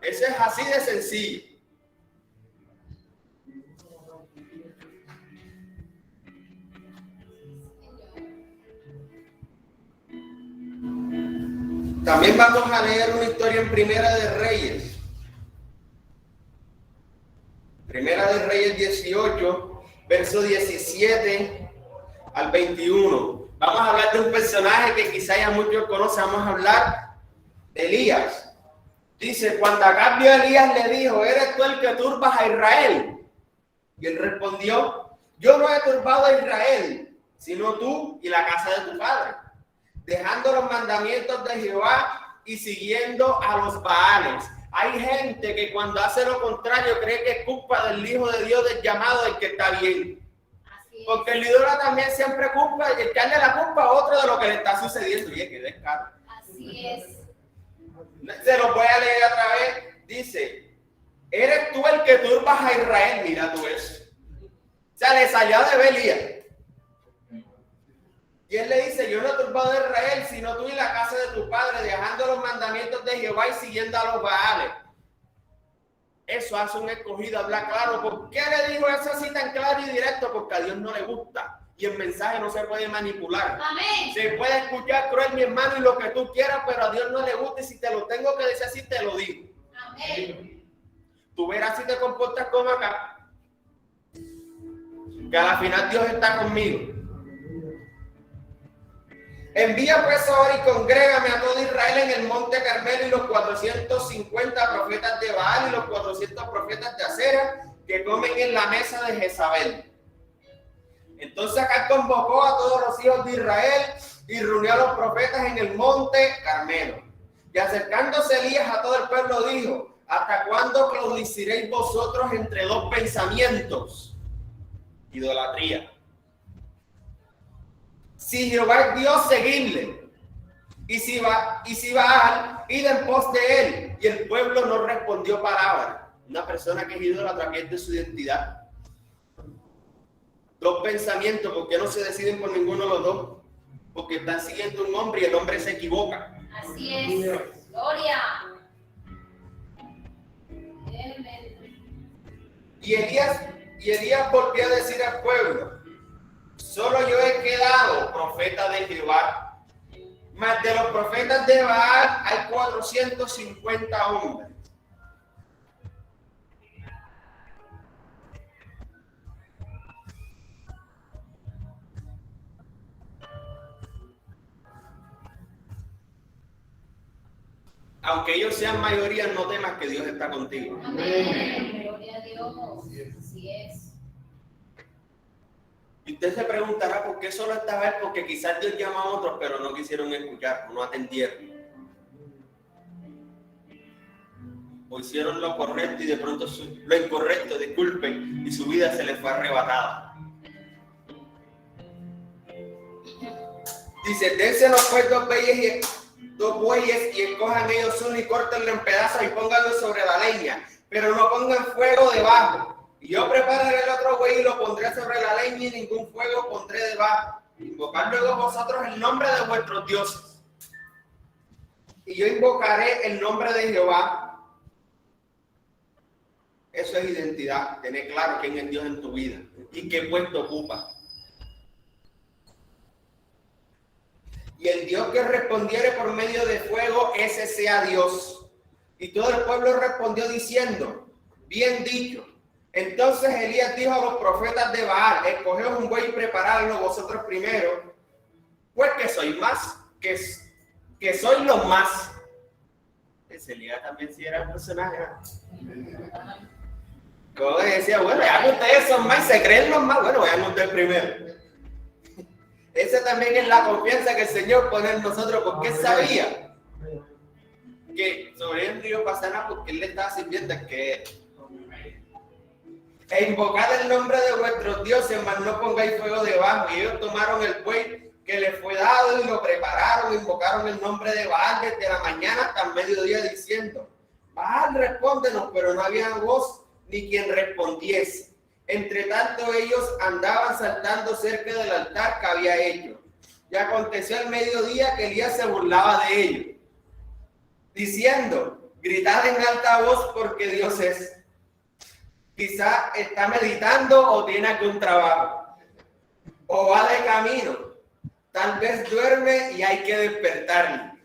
Eso es así de sencillo. También vamos a leer una historia en Primera de Reyes. Primera de Reyes 18, verso 17 al 21. Vamos a hablar de un personaje que quizá ya muchos conocen. Vamos a hablar de Elías. Dice, cuando Acab vio a Elías, le dijo, ¿eres tú el que turbas a Israel? Y él respondió, yo no he turbado a Israel, sino tú y la casa de tu padre, dejando los mandamientos de Jehová y siguiendo a los Baales. Hay gente que cuando hace lo contrario cree que es culpa del Hijo de Dios, del llamado, del que está bien. Así es. Porque el ídolo también siempre culpa y echarle la culpa a otro de lo que le está sucediendo. Y es que descaro. Así es. Se lo voy a leer otra vez. Dice, ¿eres tú el que turbas a Israel? Mira tú eso. O sea, le salió de Belías. Y él le dice, yo no he turbado a Israel, sino tú y la casa de tu padre, dejando los mandamientos de Jehová y siguiendo a los Baales. Eso hace un escogido hablar claro. ¿Por qué le dijo eso así tan claro y directo? Porque a Dios no le gusta. Y el mensaje no se puede manipular. Amén. Se puede escuchar cruel, mi hermano, y lo que tú quieras, pero a Dios no le gusta. Y si te lo tengo que decir así, te lo digo. Amén. Tú verás si te comportas como acá. Que a la final Dios está conmigo. Envía pues ahora y congrégame a todo Israel en el monte Carmelo y los 450 profetas de Baal y los 400 profetas de Acera que comen en la mesa de Jezabel. Entonces acá convocó a todos los hijos de Israel y reunió a los profetas en el monte Carmelo. Y acercándose Elías a todo el pueblo dijo, ¿hasta cuándo claudiciréis vosotros entre dos pensamientos? Idolatría. Si Jehová es Dios, seguidle. Y si Baal, id en pos de él. Y el pueblo no respondió palabra. Una persona que es idólatra pierde su identidad. Dos pensamientos, ¿por qué no se deciden por ninguno de los dos? Porque están siguiendo un hombre y el hombre se equivoca. Así es. Gloria. Y Elías volvió a decir al pueblo, solo yo he quedado profeta de Jehová, mas de los profetas de Baal hay 450 hombres. Aunque ellos sean mayoría, no temas que Dios está contigo. Amén. Gloria a Dios. Así es. Y usted se preguntará por qué solo estaba él, porque quizás Dios llama a otros, pero no quisieron escuchar, no atendieron. O hicieron lo correcto y de pronto lo incorrecto, disculpen, y su vida se les fue arrebatada. Dice, dénsenos pues dos bueyes y escojan ellos uno y córtenlo en pedazos y pónganlo sobre la leña, pero no pongan fuego debajo. Y yo prepararé el otro buey y lo pondré sobre la leña y ningún fuego pondré debajo. Invocad luego vosotros el nombre de vuestros dioses. Y yo invocaré el nombre de Jehová. Eso es identidad, tener claro quién es Dios en tu vida y qué puesto ocupa. Y el Dios que respondiere por medio de fuego, ese sea Dios. Y todo el pueblo respondió diciendo, bien dicho. Entonces Elías dijo a los profetas de Baal: escoged un buey y preparadlo vosotros primero, pues que sois más, que sois los más. Ese Elías también sí era un personaje, ¿no? Como decía, bueno, ya que ustedes son más, se creen los más, bueno, vayan ustedes primero. Esa también es la confianza que el Señor pone en nosotros, porque Él sabía que sobre el río pasará, porque Él le estaba sirviendo que e invocad el nombre de vuestros dioses, mas no pongáis fuego debajo. Y ellos tomaron el buey que les fue dado y lo prepararon, invocaron el nombre de Baal desde la mañana hasta el mediodía, diciendo: Baal, respóndenos. Pero no había voz ni quien respondiese. Entre tanto ellos andaban saltando cerca del altar que había hecho. Y aconteció al mediodía que Elías se burlaba de ellos, diciendo: gritad en alta voz, porque Dios es. Quizá está meditando o tiene algún trabajo, o va de camino, tal vez duerme y hay que despertarle.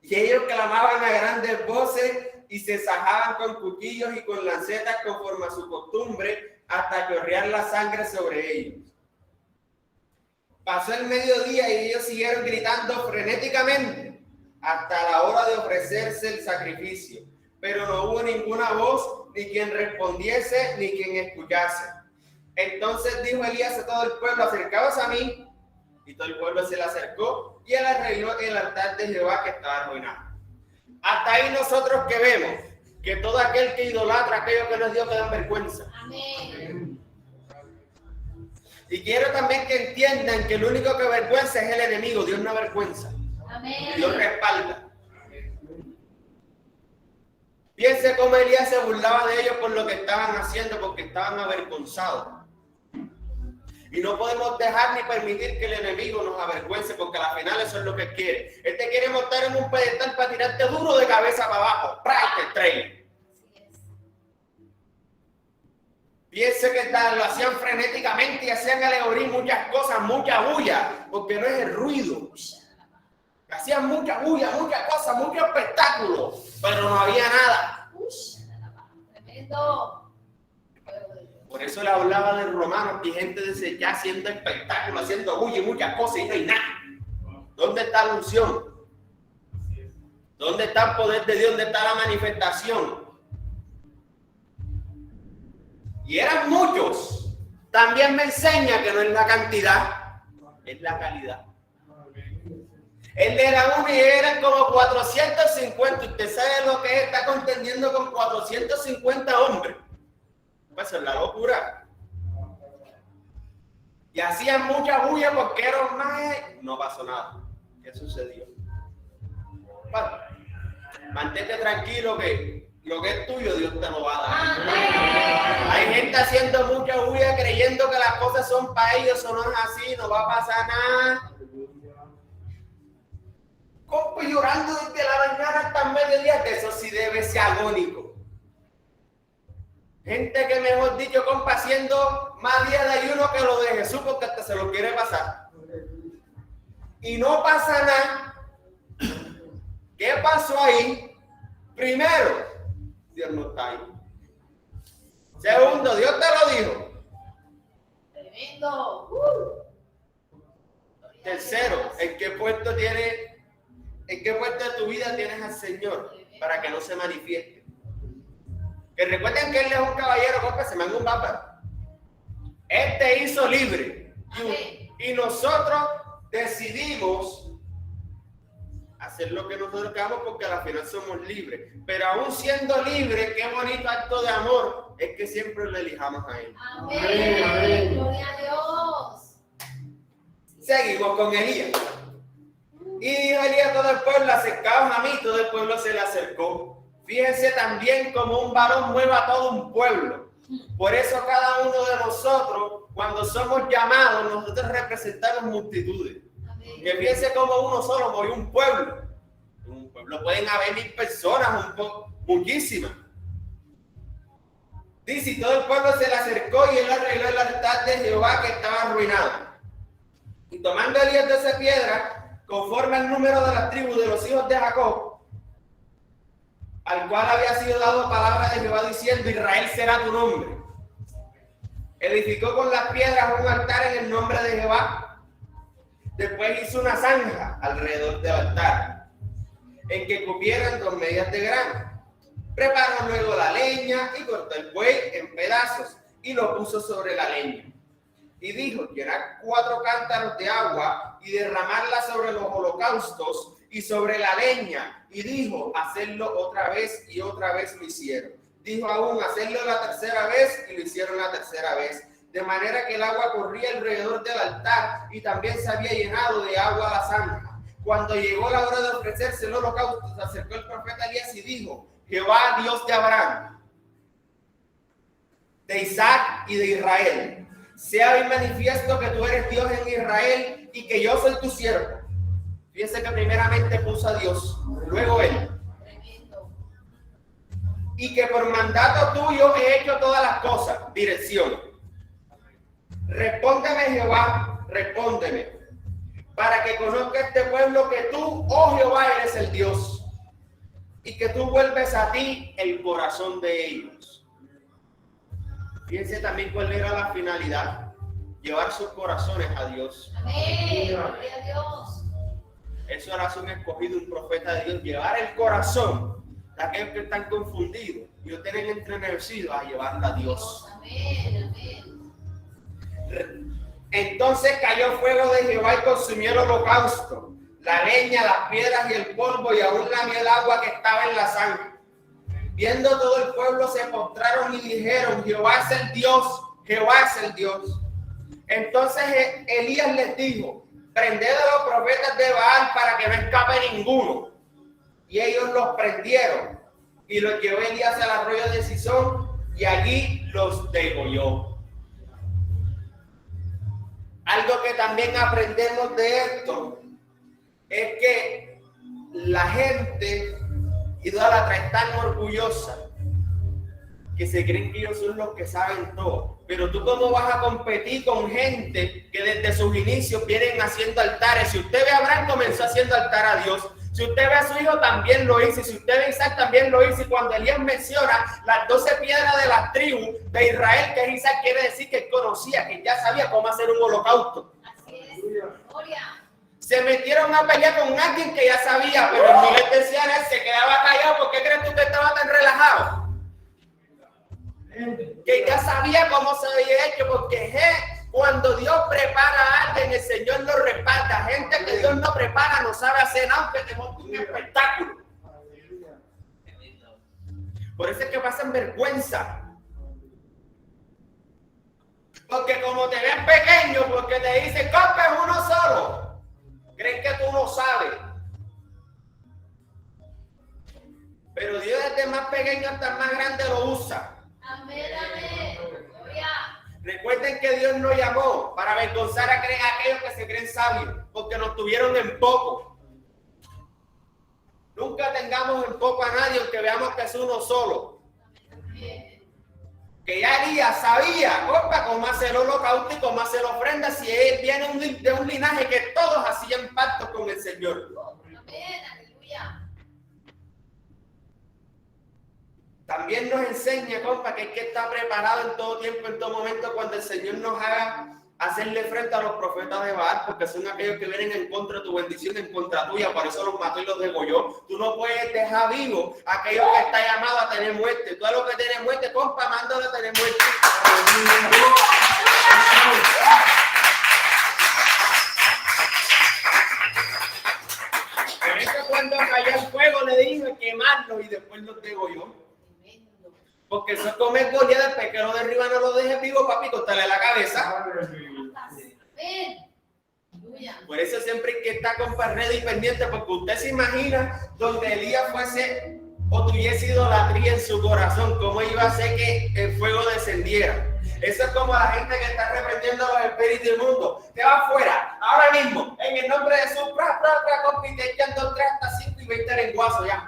Y ellos clamaban a grandes voces y se sajaban con cuchillos y con lancetas conforme a su costumbre, hasta chorrear la sangre sobre ellos. Pasó el mediodía y ellos siguieron gritando frenéticamente hasta la hora de ofrecerse el sacrificio, pero no hubo ninguna voz, ni quien respondiese, ni quien escuchase. Entonces dijo Elías a todo el pueblo: acercaos a mí. Y todo el pueblo se le acercó, y él arregló el altar de Jehová que estaba arruinado. Hasta ahí nosotros que vemos que todo aquel que idolatra aquello que no es Dios que da vergüenza. Amén. Y quiero también que entiendan que el único que avergüenza es el enemigo. Dios no avergüenza. Amén. Dios respalda. Piense cómo Elías se burlaba de ellos por lo que estaban haciendo, porque estaban avergonzados. Y no podemos dejar ni permitir que el enemigo nos avergüence, porque al final eso es lo que quiere. Él te quiere montar en un pedestal para tirarte duro de cabeza para abajo. ¡Pray! Te estrella. Piense que lo hacían frenéticamente y hacían alegoría, muchas cosas, mucha bulla, porque no es el ruido. Hacían mucha bulla, muchas cosas, mucho espectáculo, pero no había nada. Tremendo. Por eso le hablaba de Romanos, que gente ya haciendo espectáculo, haciendo bulla y muchas cosas y no hay nada. ¿Dónde está la unción? ¿Dónde está el poder de Dios? ¿Dónde está la manifestación? Y eran muchos. También me enseña que no es la cantidad, es la calidad. Él era uno y eran como 450. Usted sabe lo que es estar contendiendo con 450 hombres. Pues es la locura. Y hacían mucha bulla porque eran más. No pasó nada. ¿Qué sucedió? Bueno, mantente tranquilo que lo que es tuyo Dios te lo va a dar. Amén. Hay gente haciendo mucha bulla creyendo que las cosas son para ellos. Eso no es así, no va a pasar nada. Compa, llorando desde la mañana hasta el mediodía, que eso sí debe ser agónico. Gente que, mejor dicho, compa, haciendo más días de ayuno que lo de Jesús, porque hasta se lo quiere pasar. Y no pasa nada. ¿Qué pasó ahí? Primero, Dios no está ahí. Segundo, Dios te lo dijo. Tremendo. Tercero, ¿en qué puesto de tu vida tienes al Señor para que no se manifieste? Que recuerden que Él es un caballero, compa, se manda un papa. Él te hizo libre. Y nosotros decidimos hacer lo que nosotros queramos, porque al final somos libres. Pero aún siendo libres, qué bonito acto de amor es que siempre le elijamos a Él. Amén. Amén. Gloria a Dios. Seguimos con Elías. Y dijo Elías a todo el pueblo: acercaos a mí. Todo el pueblo se le acercó. Fíjense también como un varón mueve a todo un pueblo. Por eso cada uno de nosotros, cuando somos llamados, nosotros representamos multitudes. Amén. Que fíjense como uno solo mueve un pueblo. Un pueblo pueden haber 1000 personas, muchísimas. Dice: y todo el pueblo se le acercó y él arregló el altar de Jehová que estaba arruinado. Y tomando Elías 12 piedras, conforme al número de las tribus de los hijos de Jacob, al cual había sido dado palabra de Jehová diciendo: Israel será tu nombre. Edificó con las piedras un altar en el nombre de Jehová. Después hizo una zanja alrededor del altar, en que cupieran 2 medias de grano. Preparó luego la leña y cortó el buey en pedazos y lo puso sobre la leña. Y dijo: llenar 4 cántaros de agua y derramarla sobre los holocaustos y sobre la leña. Y dijo: hacerlo otra vez, y otra vez lo hicieron. Dijo aún: hacerlo la tercera vez, y lo hicieron la tercera vez. De manera que el agua corría alrededor del altar y también se había llenado de agua la zanja. Cuando llegó la hora de ofrecerse el holocausto, se acercó el profeta Elías y dijo: Jehová, Dios de Abraham, de Isaac y de Israel, sea bien manifiesto que tú eres Dios en Israel y que yo soy tu siervo. Fíjense que primeramente puso a Dios, luego él. Y que por mandato tuyo he hecho todas las cosas. Dirección. Respóndeme, Jehová, respóndeme, para que conozca este pueblo que tú, oh Jehová, eres el Dios, y que tú vuelves a ti el corazón de ellos. Fíjense también cuál era la finalidad: llevar sus corazones a Dios. Amén. Gloria a Dios. Eso era un escogido, un profeta de Dios: llevar el corazón de aquellos que están confundidos y lo tienen entrenecidos a llevarla a Dios. Amén, amén. Entonces cayó fuego de Jehová y consumió el holocausto, la leña, las piedras y el polvo, y aún lamió el agua que estaba en la zanja. Viendo todo el pueblo, se postraron y dijeron: Jehová es el Dios, Jehová es el Dios. Entonces Elías les dijo: prended a los profetas de Baal para que no escape ninguno. Y ellos los prendieron, y los llevó Elías al arroyo de Sison, y allí los degolló. Algo que también aprendemos de esto es que la gente idólatra es tan orgullosa que se creen que ellos son los que saben todo. Pero tú, ¿cómo vas a competir con gente que desde sus inicios vienen haciendo altares? Si usted ve a Abraham, comenzó haciendo altar a Dios. Si usted ve a su hijo, también lo hizo. Si usted ve a Isaac, también lo hizo. Y cuando Elías menciona las 12 piedras de las tribus de Israel, que es Isaac, quiere decir que él conocía, que ya sabía cómo hacer un holocausto. Así es. Gloria. Se metieron a pelear con alguien que ya sabía, pero no le decían, él se quedaba callado. ¿Por qué crees tú que estaba tan relajado? Que ya sabía cómo se había hecho, porque cuando Dios prepara a alguien, el Señor lo respalda. Gente que Dios no prepara no sabe hacer nada, aunque te monte un espectáculo. Por eso es que pasan vergüenza. Porque como te ven pequeño, porque te dicen, compa, es uno solo, creen que tú no sabes. Pero Dios desde más pequeño hasta más grande lo usa. Amén, amén. Gloria. Recuerden que Dios nos llamó para avergonzar a aquellos que se creen sabios, porque nos tuvieron en poco. Nunca tengamos en poco a nadie, aunque veamos que es uno solo. Que ya Elías sabía, compa, cómo hacer el holocausto y cómo hacer la ofrenda, si él viene de un linaje que todos hacían pactos con el Señor. Amén, aleluya. También nos enseña, compa, que hay que estar preparado en todo tiempo, en todo momento, cuando el Señor nos haga hacerle frente a los profetas de Baal, porque son aquellos que vienen en contra de tu bendición, en contra tuya, por eso los mató y los degolló. Tú no puedes dejar vivo a aquellos que está llamado a tener muerte. Tú a los que tienes muerte, compa, mándalo a tener muerte. Por eso cuando cayó el fuego le dijo quemarlo y después los degolló. Porque eso comer Goliat, después que lo derriba no lo dejes vivo, papi, cortarle la cabeza. Por eso siempre hay que estar con ready y pendiente, porque usted se imagina donde Elías fuese o tuviese idolatría en su corazón, cómo iba a hacer que el fuego descendiera. Eso es como la gente que está reprendiendo los espíritus inmundos. Te va afuera, ahora mismo, en el nombre de Jesús, compi, te echan 2, 3, hasta 5 y 20 lenguazos, ya,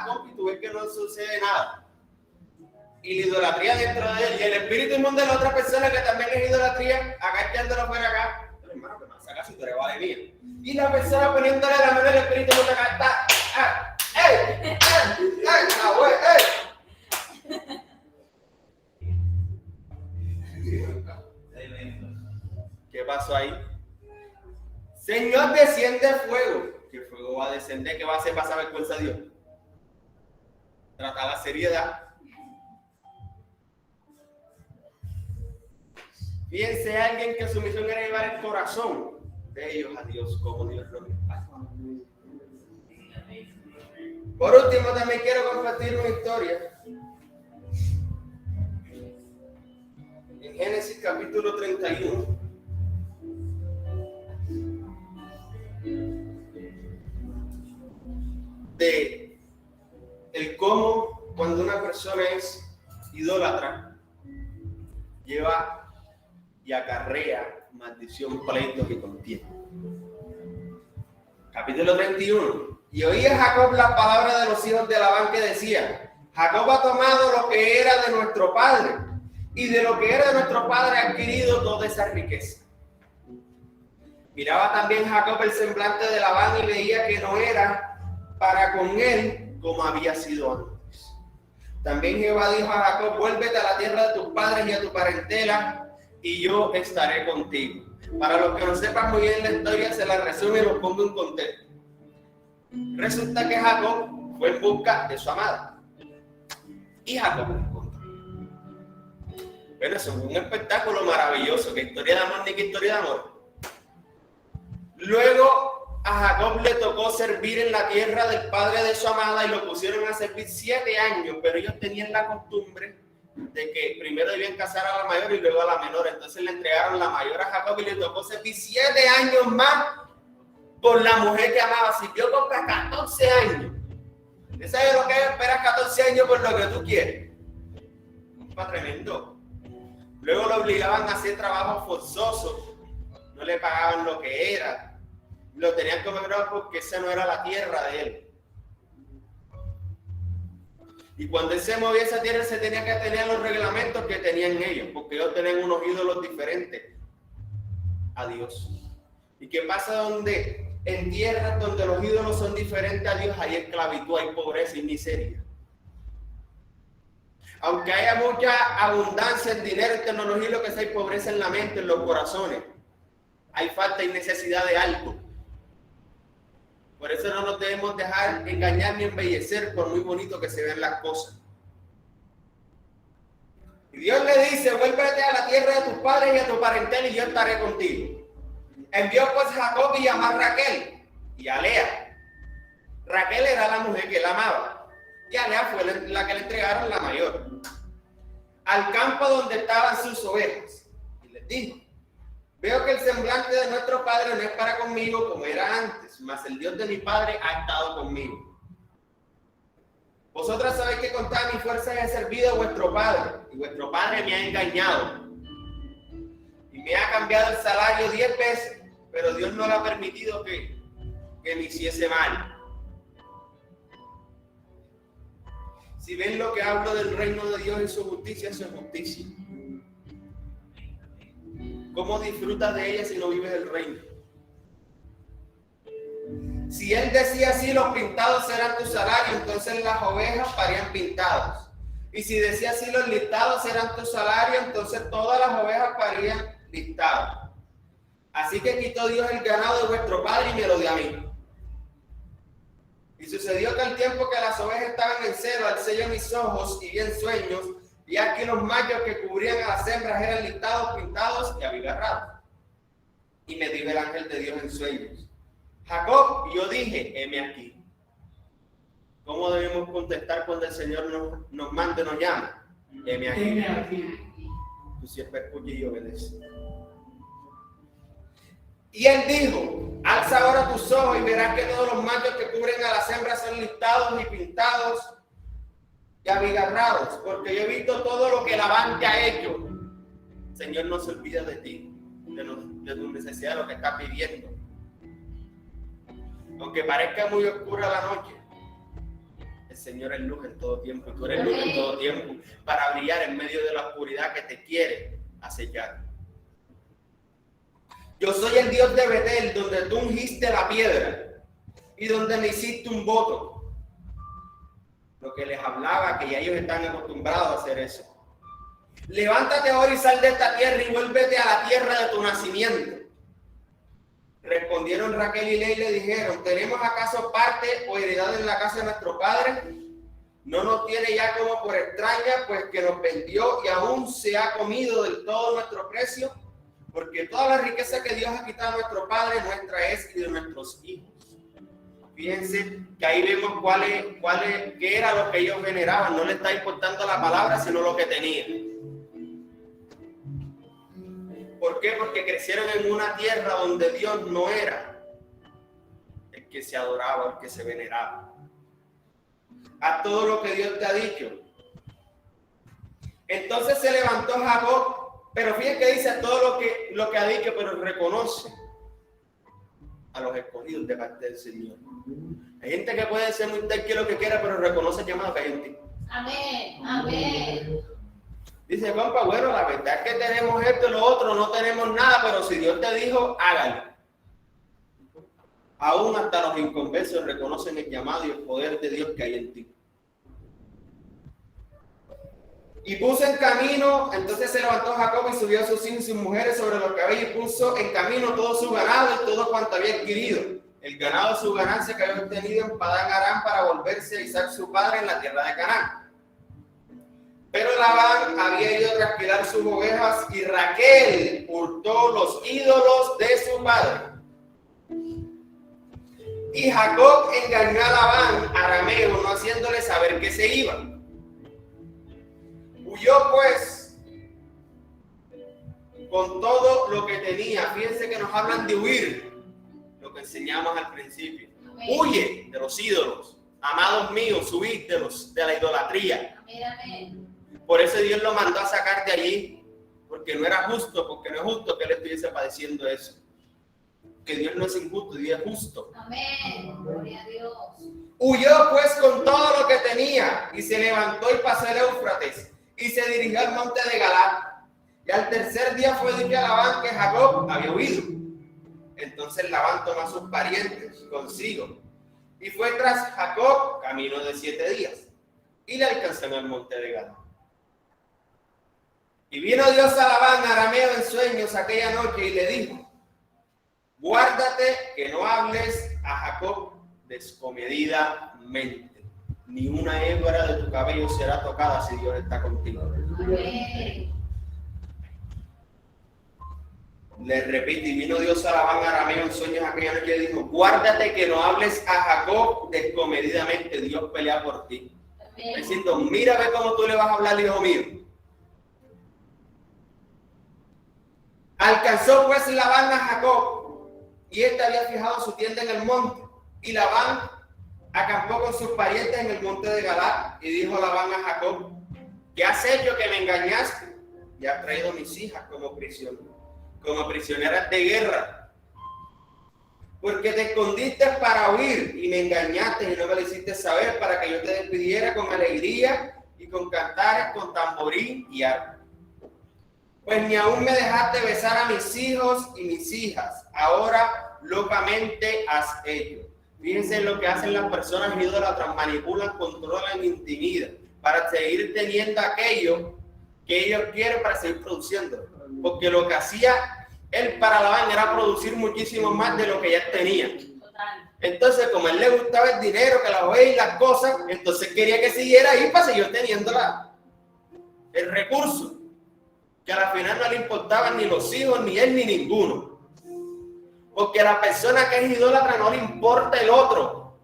compi, tú ves que no sucede nada. Y la idolatría dentro de él, y el espíritu inmundo de la otra persona que también es idolatría, acá echándolo fuera acá. Pero hermano, que no sacas si tú eres vale mía. Y la persona poniéndole la mano al espíritu inmundo acá está. ¡Ey! ¡Abuelo! ¿Qué pasó ahí? Señor, desciende fuego. ¿Qué fuego va a descender? ¿Qué va a hacer pasar vergüenza a Dios? Trata la seriedad. Fíjense alguien que su misión era llevar el corazón de ellos a Dios, como Dios lo respalda. Por último, también quiero compartir una historia. En Génesis capítulo 31. De el cómo cuando una persona es idólatra lleva y acarrea maldición, pleitos y contienda. Capítulo 31. Y oía Jacob las palabras de los hijos de Labán que decían: Jacob ha tomado lo que era de nuestro padre, y de lo que era de nuestro padre ha adquirido toda esa riqueza. Miraba también Jacob el semblante de Labán y veía que no era para con él como había sido antes. También Jehová dijo a Jacob: vuélvete a la tierra de tus padres y a tu parentela, y yo estaré contigo. Para los que no sepan muy bien la historia, se la resumo y lo pongo en contexto. Resulta que Jacob fue en busca de su amada, y Jacob la encontró. Bueno, eso es un espectáculo maravilloso. ¿Qué historia de amor ni qué historia de amor? Luego a Jacob le tocó servir en la tierra del padre de su amada y lo pusieron a servir 7 años, pero ellos tenían la costumbre de que primero debían casar a la mayor y luego a la menor. Entonces le entregaron la mayor a Jacob y le tocó servir 7 años más por la mujer que amaba. Sirvió con 14 años. ¿Usted sabe lo que es esperar 14 años por lo que tú quieres? Es tremendo. Luego lo obligaban a hacer trabajos forzosos. No le pagaban lo que era. Lo tenían que comer porque esa no era la tierra de él. Y cuando él se movía esa tierra, se tenía que tener los reglamentos que tenían ellos, porque ellos tenían unos ídolos diferentes a Dios. ¿Y qué pasa donde en tierras donde los ídolos son diferentes a Dios? Hay esclavitud, hay pobreza y miseria. Aunque haya mucha abundancia en dinero, en tecnología, lo que sea, hay pobreza en la mente, en los corazones. Hay falta y necesidad de algo. Por eso no nos debemos dejar engañar ni embellecer por muy bonito que se vean las cosas. Y Dios le dice: vuélvete a la tierra de tus padres y a tu parentela y yo estaré contigo. Envió pues Jacob y llamó a Raquel y a Lea. Raquel era la mujer que él amaba y a Lea fue la que le entregaron la mayor. Al campo donde estaban sus ovejas. Y les dijo: veo que el semblante de nuestro padre no es para conmigo como era antes, mas el Dios de mi padre ha estado conmigo. Vosotras sabéis que con todas mis fuerzas he servido a vuestro padre, y vuestro padre me ha engañado. Y me ha cambiado el salario 10 veces, pero Dios no le ha permitido que me hiciese mal. Si ven lo que hablo del reino de Dios y su justicia, eso es justicia. ¿Cómo disfrutas de ella si no vives el reino? Si él decía así: los pintados serán tu salario, entonces las ovejas parían pintados. Y si decía así: los listados serán tu salario, entonces todas las ovejas parían listados. Así que quitó Dios el ganado de vuestro padre y me lo dio a mí. Y sucedió que al tiempo que las ovejas estaban en celo, alcé yo mis ojos y vi en sueños, y aquí los machos que cubrían a las hembras eran listados, pintados y abigarrados. Y me dijo el ángel de Dios en sueños: Jacob. Y yo dije: heme aquí. ¿Cómo debemos contestar cuando el Señor nos mande, nos llama? Heme aquí. Heme aquí. Tú siempre escuchas y obedeces. Y él dijo: alza ahora tus ojos y verás que todos los machos que cubren a las hembras son listados y pintados y abigarrados, porque yo he visto todo lo que Labán te ha hecho. El Señor no se olvida de ti, de tu necesidad, de lo que estás pidiendo. Aunque parezca muy oscura la noche, el Señor es luz en todo tiempo, y tú eres luz en todo tiempo, para brillar en medio de la oscuridad que te quiere acechar. Yo soy el Dios de Betel, donde tú ungiste la piedra y donde me hiciste un voto. lo que les hablaba, que ya ellos están acostumbrados a hacer eso. Levántate ahora y sal de esta tierra y vuélvete a la tierra de tu nacimiento. Respondieron Raquel y Lea y le dijeron, ¿tenemos acaso parte o heredad en la casa de nuestro padre? No nos tiene ya como por extraña, pues que nos vendió y aún se ha comido del todo nuestro precio, porque toda la riqueza que Dios ha quitado a nuestro padre, nuestra es y de nuestros hijos. Fíjense que ahí vemos qué era lo que ellos veneraban. No les está importando la palabra, sino lo que tenían. ¿Por qué? Porque crecieron en una tierra donde Dios no era el que se adoraba, el que se veneraba. Haz todo lo que Dios te ha dicho. Entonces se levantó Jacob, pero fíjense que dice todo lo que ha dicho, pero reconoce a los escogidos de parte del Señor. Hay gente que puede ser muy tal que lo que quiera, pero reconoce llamado a gente. Amén, amén. Dice, compa, bueno, la verdad es que tenemos esto y lo otro, no tenemos nada, pero si Dios te dijo, hágalo. Aún hasta los inconversos reconocen el llamado y el poder de Dios que hay en ti. Y puso en camino, entonces se levantó Jacob y subió a sus hijos y sus mujeres sobre los caballos y puso en camino todo su ganado y todo cuanto había adquirido. El ganado de su ganancia que había obtenido en Padán Aram para volverse a Isaac su padre en la tierra de Canaán. Pero Labán había ido a trasquilar sus ovejas y Raquel hurtó los ídolos de su padre. Y Jacob engañó a Labán, arameo, no haciéndole saber que se iba. Huyó pues con todo lo que tenía. Fíjense que nos hablan de huir, lo que enseñamos al principio. Amén. Huye de los ídolos, amados míos, huid de la idolatría. Amén, amén. Por eso Dios lo mandó a sacar de allí, porque no era justo, porque no es justo que él estuviese padeciendo eso. Que Dios no es injusto, Dios es justo. Amén. Gloria a Dios. Huyó pues con todo lo que tenía y se levantó y pasó el Éufrates y se dirigió al monte de Galaad. Y al tercer día fue dicho a Labán que Jacob había huido. Entonces Labán tomó a sus parientes consigo y fue tras Jacob camino de 7 días y le alcanzó en el monte de Galaad. Y vino Dios a Labán arameo en sueños aquella noche y le dijo, guárdate que no hables a Jacob descomedidamente, ni una hebra de tu cabello será tocada si Dios está contigo. Amén. Le repito, y vino Dios a Labán arameo en sueños aquella noche y le dijo, guárdate que no hables a Jacob descomedidamente, Dios pelea por ti. Amén. Diciendo, mira, ve cómo tú le vas a hablar, hijo mío. Alcanzó pues Labán a Jacob, y éste había fijado su tienda en el monte, y Labán acampó con sus parientes en el monte de Galaad, y dijo Labán a Jacob, ¿qué has hecho que me engañaste? Y has traído mis hijas como prisioneras de guerra, porque te escondiste para huir, y me engañaste, y no me lo hiciste saber, para que yo te despidiera con alegría, y con cantares, con tamborín y arpa. Pues ni aún me dejaste besar a mis hijos y mis hijas. Ahora locamente haz ello. Fíjense lo que hacen las personas idólatras: manipulan, controlan, intimidan para seguir teniendo aquello que ellos quieren para seguir produciendo. Porque lo que hacía él para Labán era producir muchísimo más de lo que ya tenía. Total. Entonces, como a él le gustaba el dinero, que las ovejas y las cosas, entonces quería que siguiera ahí para seguir teniendo el recurso. Que a la final no le importaban ni los hijos, ni él, ni ninguno. Porque a la persona que es idólatra no le importa el otro.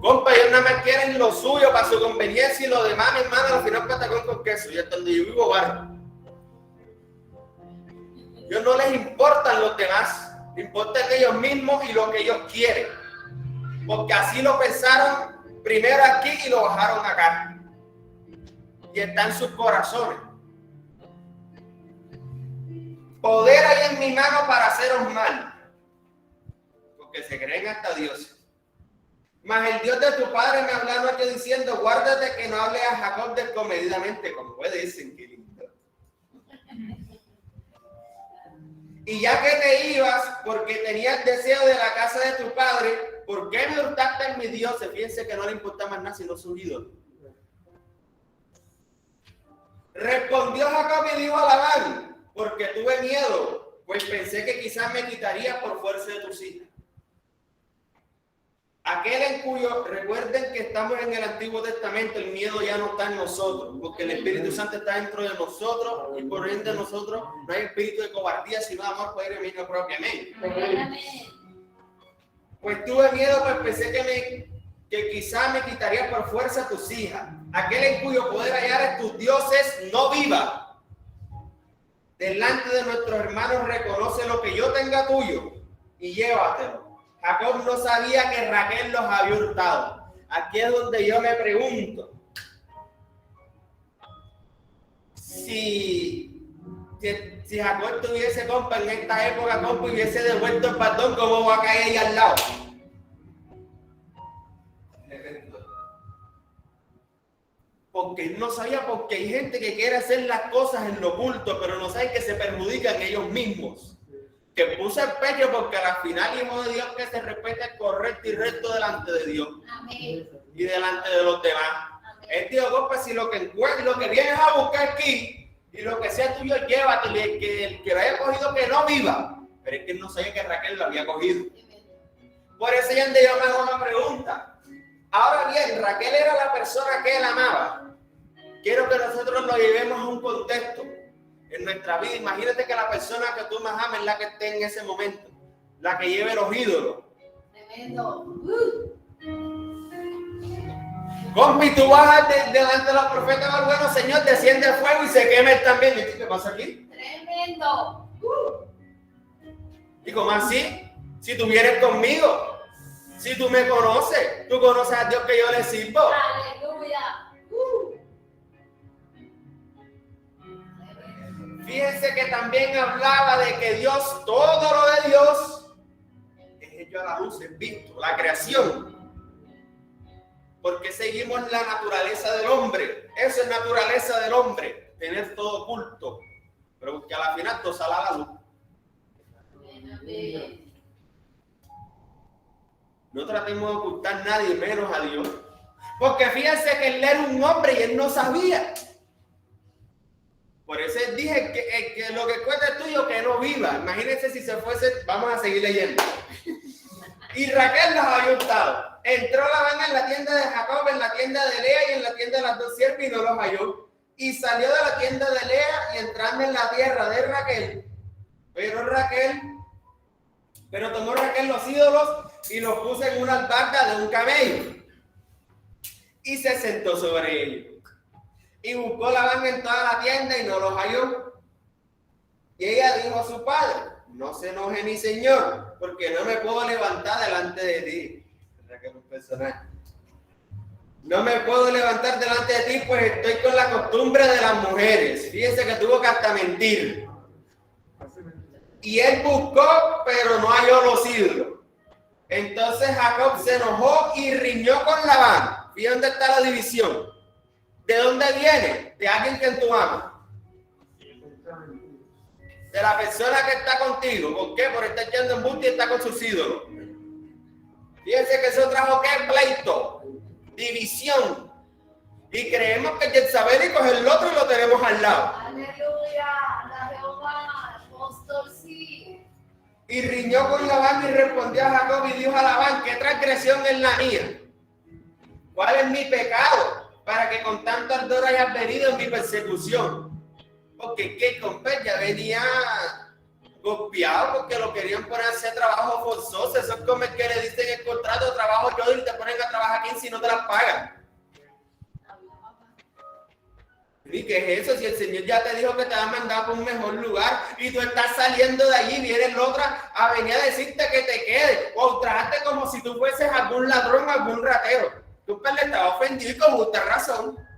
Compa, ellos nada más quieren lo suyo para su conveniencia y lo demás, mi hermano, al final patacón con queso. Y hasta donde yo vivo, barro. Ellos no les importan los demás, les importan ellos mismos y lo que ellos quieren. Porque así lo pensaron primero aquí y lo bajaron acá. Y está en sus corazones. Poder hay en mi mano para haceros mal, porque se creen hasta Dios. Mas el Dios de tu padre me habló anoche diciendo, guárdate que no hable a Jacob descomedidamente, como puede decir, qué lindo. Y ya que te ibas, porque tenías deseo de la casa de tu padre, ¿por qué me hurtaste en mis dioses? Fíjense que no le importa más nada sino sus ídolos. Respondió Jacob y dijo a Labán, porque tuve miedo, pues pensé que quizás me quitarías por fuerza de tus hijas. Aquel en cuyo, recuerden que estamos en el Antiguo Testamento, el miedo ya no está en nosotros, porque el Espíritu Santo está dentro de nosotros y por ende de nosotros no hay espíritu de cobardía, sino de amor, poder y dominio propio. Amén. Pues tuve miedo, pues pensé que quizás me quitaría por fuerza tus hijas. Aquel en cuyo poder hallares tus dioses no viva. Delante de nuestros hermanos reconoce lo que yo tenga tuyo y llévatelo. Jacob no sabía que Raquel los había hurtado. Aquí es donde yo me pregunto si Jacob tuviese compa en esta época, compa, hubiese devuelto el bastón, ¿cómo va a caer ahí al lado? Porque él no sabía, porque hay gente que quiere hacer las cosas en lo oculto, pero no sabe que se perjudican ellos mismos. Que puso el pecho porque al final, hijo de Dios, que se respete correcto y recto delante de Dios. Amén. Y delante de los demás. Él dijo, compa, si lo que encuentras, lo que vienes a buscar aquí, y lo que sea tuyo, llévatelo, y el que lo haya cogido, que no viva. Pero es que él no sabía que Raquel lo había cogido. Por eso ya yo me hago una pregunta. Ahora bien, Raquel era la persona que él amaba. Quiero que nosotros lo llevemos a un contexto en nuestra vida. Imagínate que la persona que tú más amas es la que esté en ese momento, la que lleve los ídolos. Tremendo. Compi, tú vas delante de los profetas, bueno, Señor, desciende el fuego y se quema él también. ¿Y qué pasa aquí? Tremendo. ¿Y cómo así? Si tú vienes conmigo, si tú me conoces, tú conoces a Dios que yo le sirvo. Aleluya. Fíjense que también hablaba de que Dios, todo lo de Dios, es hecho a la luz, es visto, la creación. Porque seguimos la naturaleza del hombre. Eso es naturaleza del hombre, tener todo oculto. Pero que a la final todo sale a la luz. Amén. No tratemos de ocultar nadie, menos a Dios. Porque fíjense que él era un hombre y él no sabía. Por eso dije que lo que cuenta es tuyo, que no viva. Imagínense si se fuese, vamos a seguir leyendo. Y Raquel los había hurtado. Entró Labán en la tienda de Jacob, en la tienda de Lea y en la tienda de las dos siervas y no los halló. Y salió de la tienda de Lea y entrando en la tierra de Raquel. Pero tomó Raquel los ídolos y los puso en una albarda de un camello. Y se sentó sobre ellos. Y buscó Labán en toda la tienda y no los halló. Y ella dijo a su padre, no se enoje mi señor, porque no me puedo levantar delante de ti. No me puedo levantar delante de ti, pues estoy con la costumbre de las mujeres. Fíjense que tuvo que hasta mentir. Y él buscó, pero no halló los ídolos. Entonces Jacob se enojó y riñó con Labán. Fíjense dónde está la división. ¿De dónde viene? De alguien que tú amas. De la persona que está contigo. ¿Por qué? Por estar echando embuste y está con sus ídolos. Fíjense que eso trajo ¿qué? Pleito, división. Y creemos que Jezabelico es el otro y lo tenemos al lado. Aleluya. La Jehová, apóstol sí. Y riñó con Labán y respondió a Jacob y dijo a Labán, ¿qué transgresión es la mía? ¿Cuál es mi pecado? Para que con tanto ardor hayas venido en mi persecución. Porque que compa ya venía golpeado porque lo querían poner a hacer trabajo forzoso. Eso es como el que le dicen el contrato de trabajo yo y te ponen a trabajar 15 y no te las pagan. ¿Y qué es eso? Si el Señor ya te dijo que te va a mandar por un mejor lugar y tú estás saliendo de allí, viene la otra a venir a decirte que te quedes o trajiste como si tú fueses algún ladrón, algún ratero. Tú le estabas ofendido y con justa razón.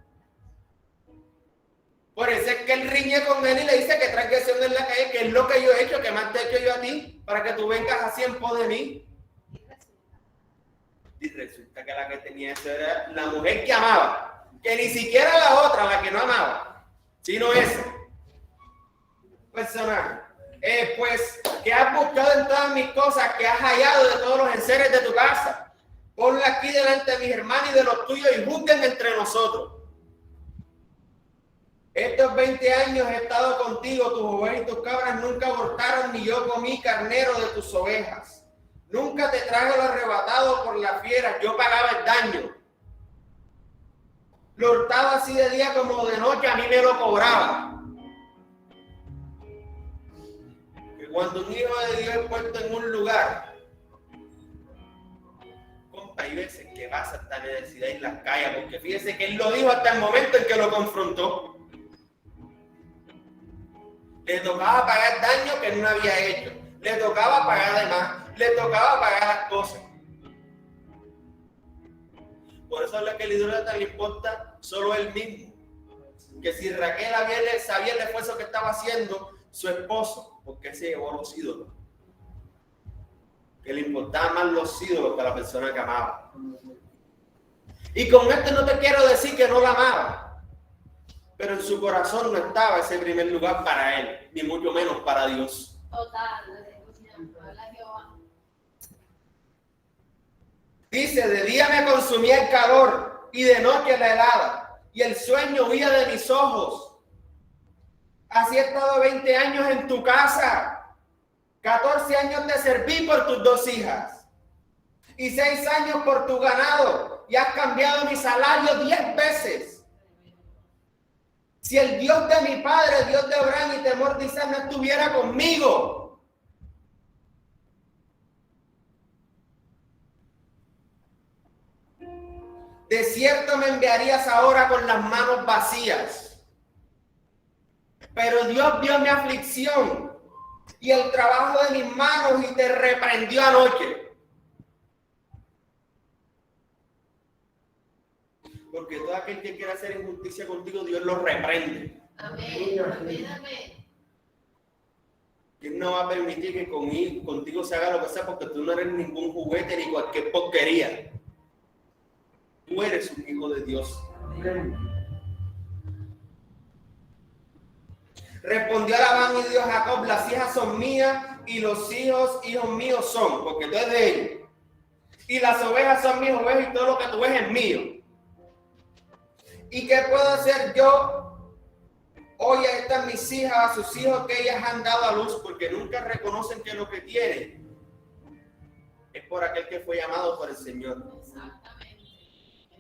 Por eso es que él riñe con él y le dice que transgresión en la calle, que es lo que yo he hecho, que más te he hecho yo a ti, para que tú vengas así en pos de mí. Y resulta que la que tenía eso era la mujer que amaba, que ni siquiera la otra, la que no amaba, sino esa personaje. pues, que has buscado en todas mis cosas, que has hallado de todos los enseres de tu casa. Ponla aquí delante de mis hermanos y de los tuyos y juzguen entre nosotros. Estos 20 años he estado contigo, tus ovejas y tus cabras nunca abortaron, ni yo comí carnero de tus ovejas. Nunca te traje lo arrebatado por las fieras, yo pagaba el daño. Lo hurtaba así de día como de noche, a mí me lo cobraba. Que cuando un hijo de Dios es puesto en un lugar, compa, hay veces que pasa esta necesidad y las calla, porque fíjese que él lo dijo hasta el momento en que lo confrontó. Le tocaba pagar daño que no había hecho, le tocaba pagar de más, le tocaba pagar las cosas. Por eso es lo que el idólatra le importa solo él mismo. Que si Raquel sabía el esfuerzo que estaba haciendo su esposo, porque se llevó los ídolos. Que le importaban más los ídolos que la persona que amaba. Y con esto no te quiero decir que no la amaba, pero en su corazón no estaba ese primer lugar para él, ni mucho menos para Dios. Total, habla Jehová. Dice, de día me consumía el calor y de noche la helada, y el sueño huía de mis ojos. Así he estado 20 años en tu casa, 14 años te serví por tus 2 hijas, y 6 años por tu ganado, y has cambiado mi salario 10 veces. Si el Dios de mi padre, Dios de Abraham y temor de Isaac no estuviera conmigo, de cierto me enviarías ahora con las manos vacías. Pero Dios vio mi aflicción y el trabajo de mis manos y te reprendió anoche. Porque todo aquel que quiera hacer injusticia contigo, Dios lo reprende. Amén, amén, amén. Dios no va a permitir que contigo se haga lo que sea, porque tú no eres ningún juguete ni cualquier porquería. Tú eres un hijo de Dios. Respondió Labán y dijo a Jacob, las hijas son mías y los hijos míos son, porque tú eres de ellos. Y las ovejas son mis ovejas y todo lo que tú ves es mío. ¿Y qué puedo hacer yo? Oye, a estas mis hijas, a sus hijos que ellas han dado a luz, porque nunca reconocen que lo que tienen es por aquel que fue llamado por el Señor. Exactamente.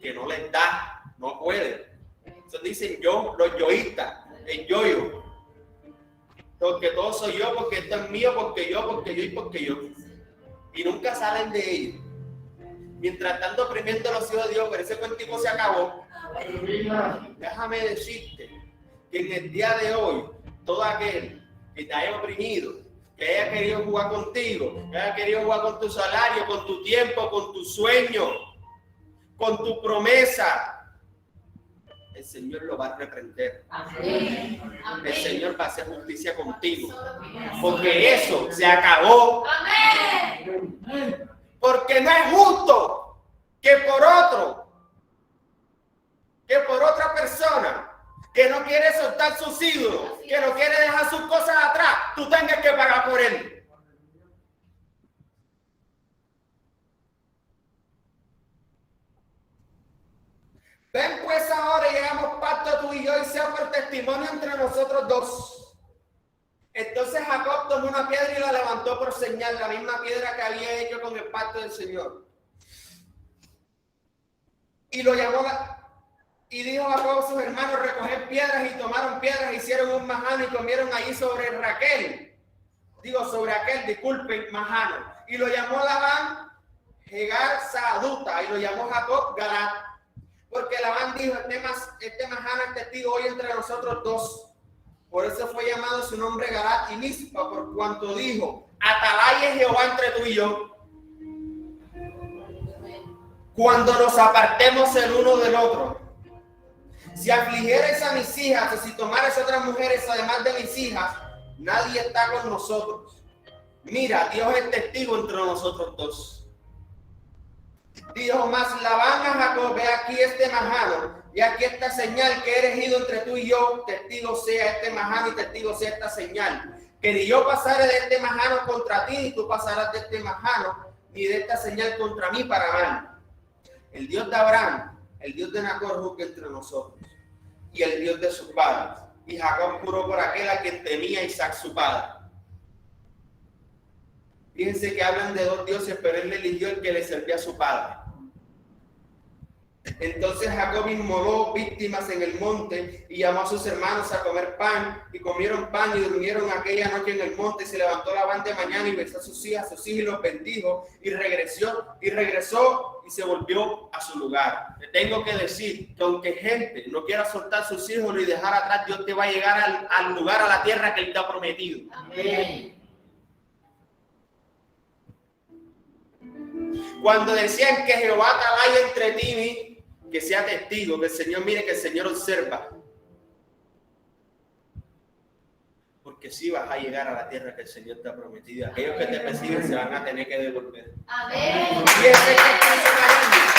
Que no les da, no puede. Entonces dicen yo, los yoístas, el yoyo. Porque todo soy yo, porque esto es mío, porque yo y yo. Y nunca salen de ellos. Mientras están oprimiendo a los hijos de Dios, pero ese cuentico se acabó. Déjame decirte que en el día de hoy, todo aquel que te haya oprimido, que haya querido jugar contigo, que haya querido jugar con tu salario, con tu tiempo, con tu sueño, con tu promesa, el Señor lo va a reprender. Amén. El Señor va a hacer justicia contigo, porque eso se acabó. Amén. Porque no es justo que por otra persona que no quiere soltar sus ídolos, que no quiere dejar sus cosas atrás, tú tengas que pagar por él. Ven pues ahora y hagamos pacto tú y yo y sea por testimonio entre nosotros dos. Entonces Jacob tomó una piedra y la levantó por señal, la misma piedra que había hecho con el pacto del Señor. Y lo llamó, y dijo Jacob a sus hermanos, recoger piedras, y tomaron piedras, hicieron un majano y comieron allí sobre Raquel. Sobre aquel, disculpen, majano. Y lo llamó Labán Jegar Saaduta, y lo llamó Jacob Galat. Porque Labán dijo, este majano es testigo hoy entre nosotros dos. Por eso fue llamado su nombre Galat y Mizpa, por cuanto dijo, atalaya es Jehová entre tú y yo, cuando nos apartemos el uno del otro. Si afligieres a mis hijas, o si tomares otras mujeres además de mis hijas, nadie está con nosotros. Mira, Dios es testigo entre nosotros dos. Dijo más Labán a Jacob, ve aquí este majano, y aquí esta señal que he elegido entre tú y yo, testigo sea este majano y testigo sea esta señal. que ni yo pasaré de este majano contra ti, ni tú pasarás de este majano, ni de esta señal contra mí para mal. El Dios de Abraham, el Dios de Nacor juzga entre nosotros, y el Dios de sus padres. Y Jacob juró por aquel a quien temía Isaac su padre. Fíjense que hablan de dos dioses, pero él eligió el que le servía a su padre. Entonces Jacob inmoló víctimas en el monte y llamó a sus hermanos a comer pan, y comieron pan y durmieron aquella noche en el monte. Y se levantó Labán de mañana y besó a sus hijas y los bendijo, y regresó y se volvió a su lugar. Le tengo que decir que aunque gente no quiera soltar sus hijos ni dejar atrás, Dios te va a llegar al lugar, a la tierra que Él te ha prometido. Amén. Cuando decían que Jehová vaya entre ti y mí, que sea testigo, que el Señor mire, que el Señor observa. Porque si vas a llegar a la tierra que el Señor te ha prometido. Aquellos que te persiguen se van a tener que devolver. Amén. Y ese es el funcionalismo.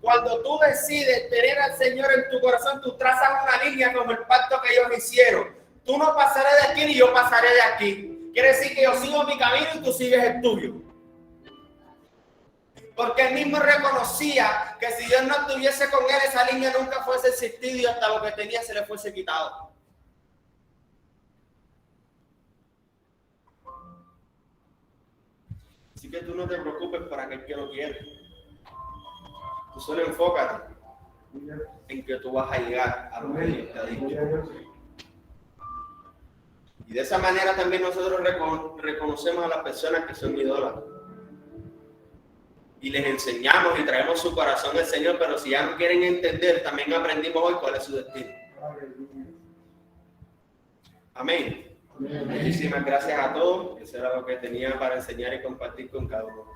Cuando tú decides tener al Señor en tu corazón, tú trazas una línea como el pacto que ellos hicieron. Tú no pasarás de aquí ni yo pasaré de aquí. Quiere decir que yo sigo mi camino y tú sigues el tuyo. Porque él mismo reconocía que si Dios no estuviese con él, esa línea nunca fuese existido y hasta lo que tenía se le fuese quitado. Así que tú no te preocupes por aquel que no quiere. Tú solo enfócate en que tú vas a llegar a lo que Dios te ha dicho. Y de esa manera también nosotros reconocemos a las personas que son idólatras. Y les enseñamos y traemos su corazón al Señor, pero si ya no quieren entender, también aprendimos hoy cuál es su destino. Amén. Muchísimas gracias a todos. Eso era lo que tenía para enseñar y compartir con cada uno.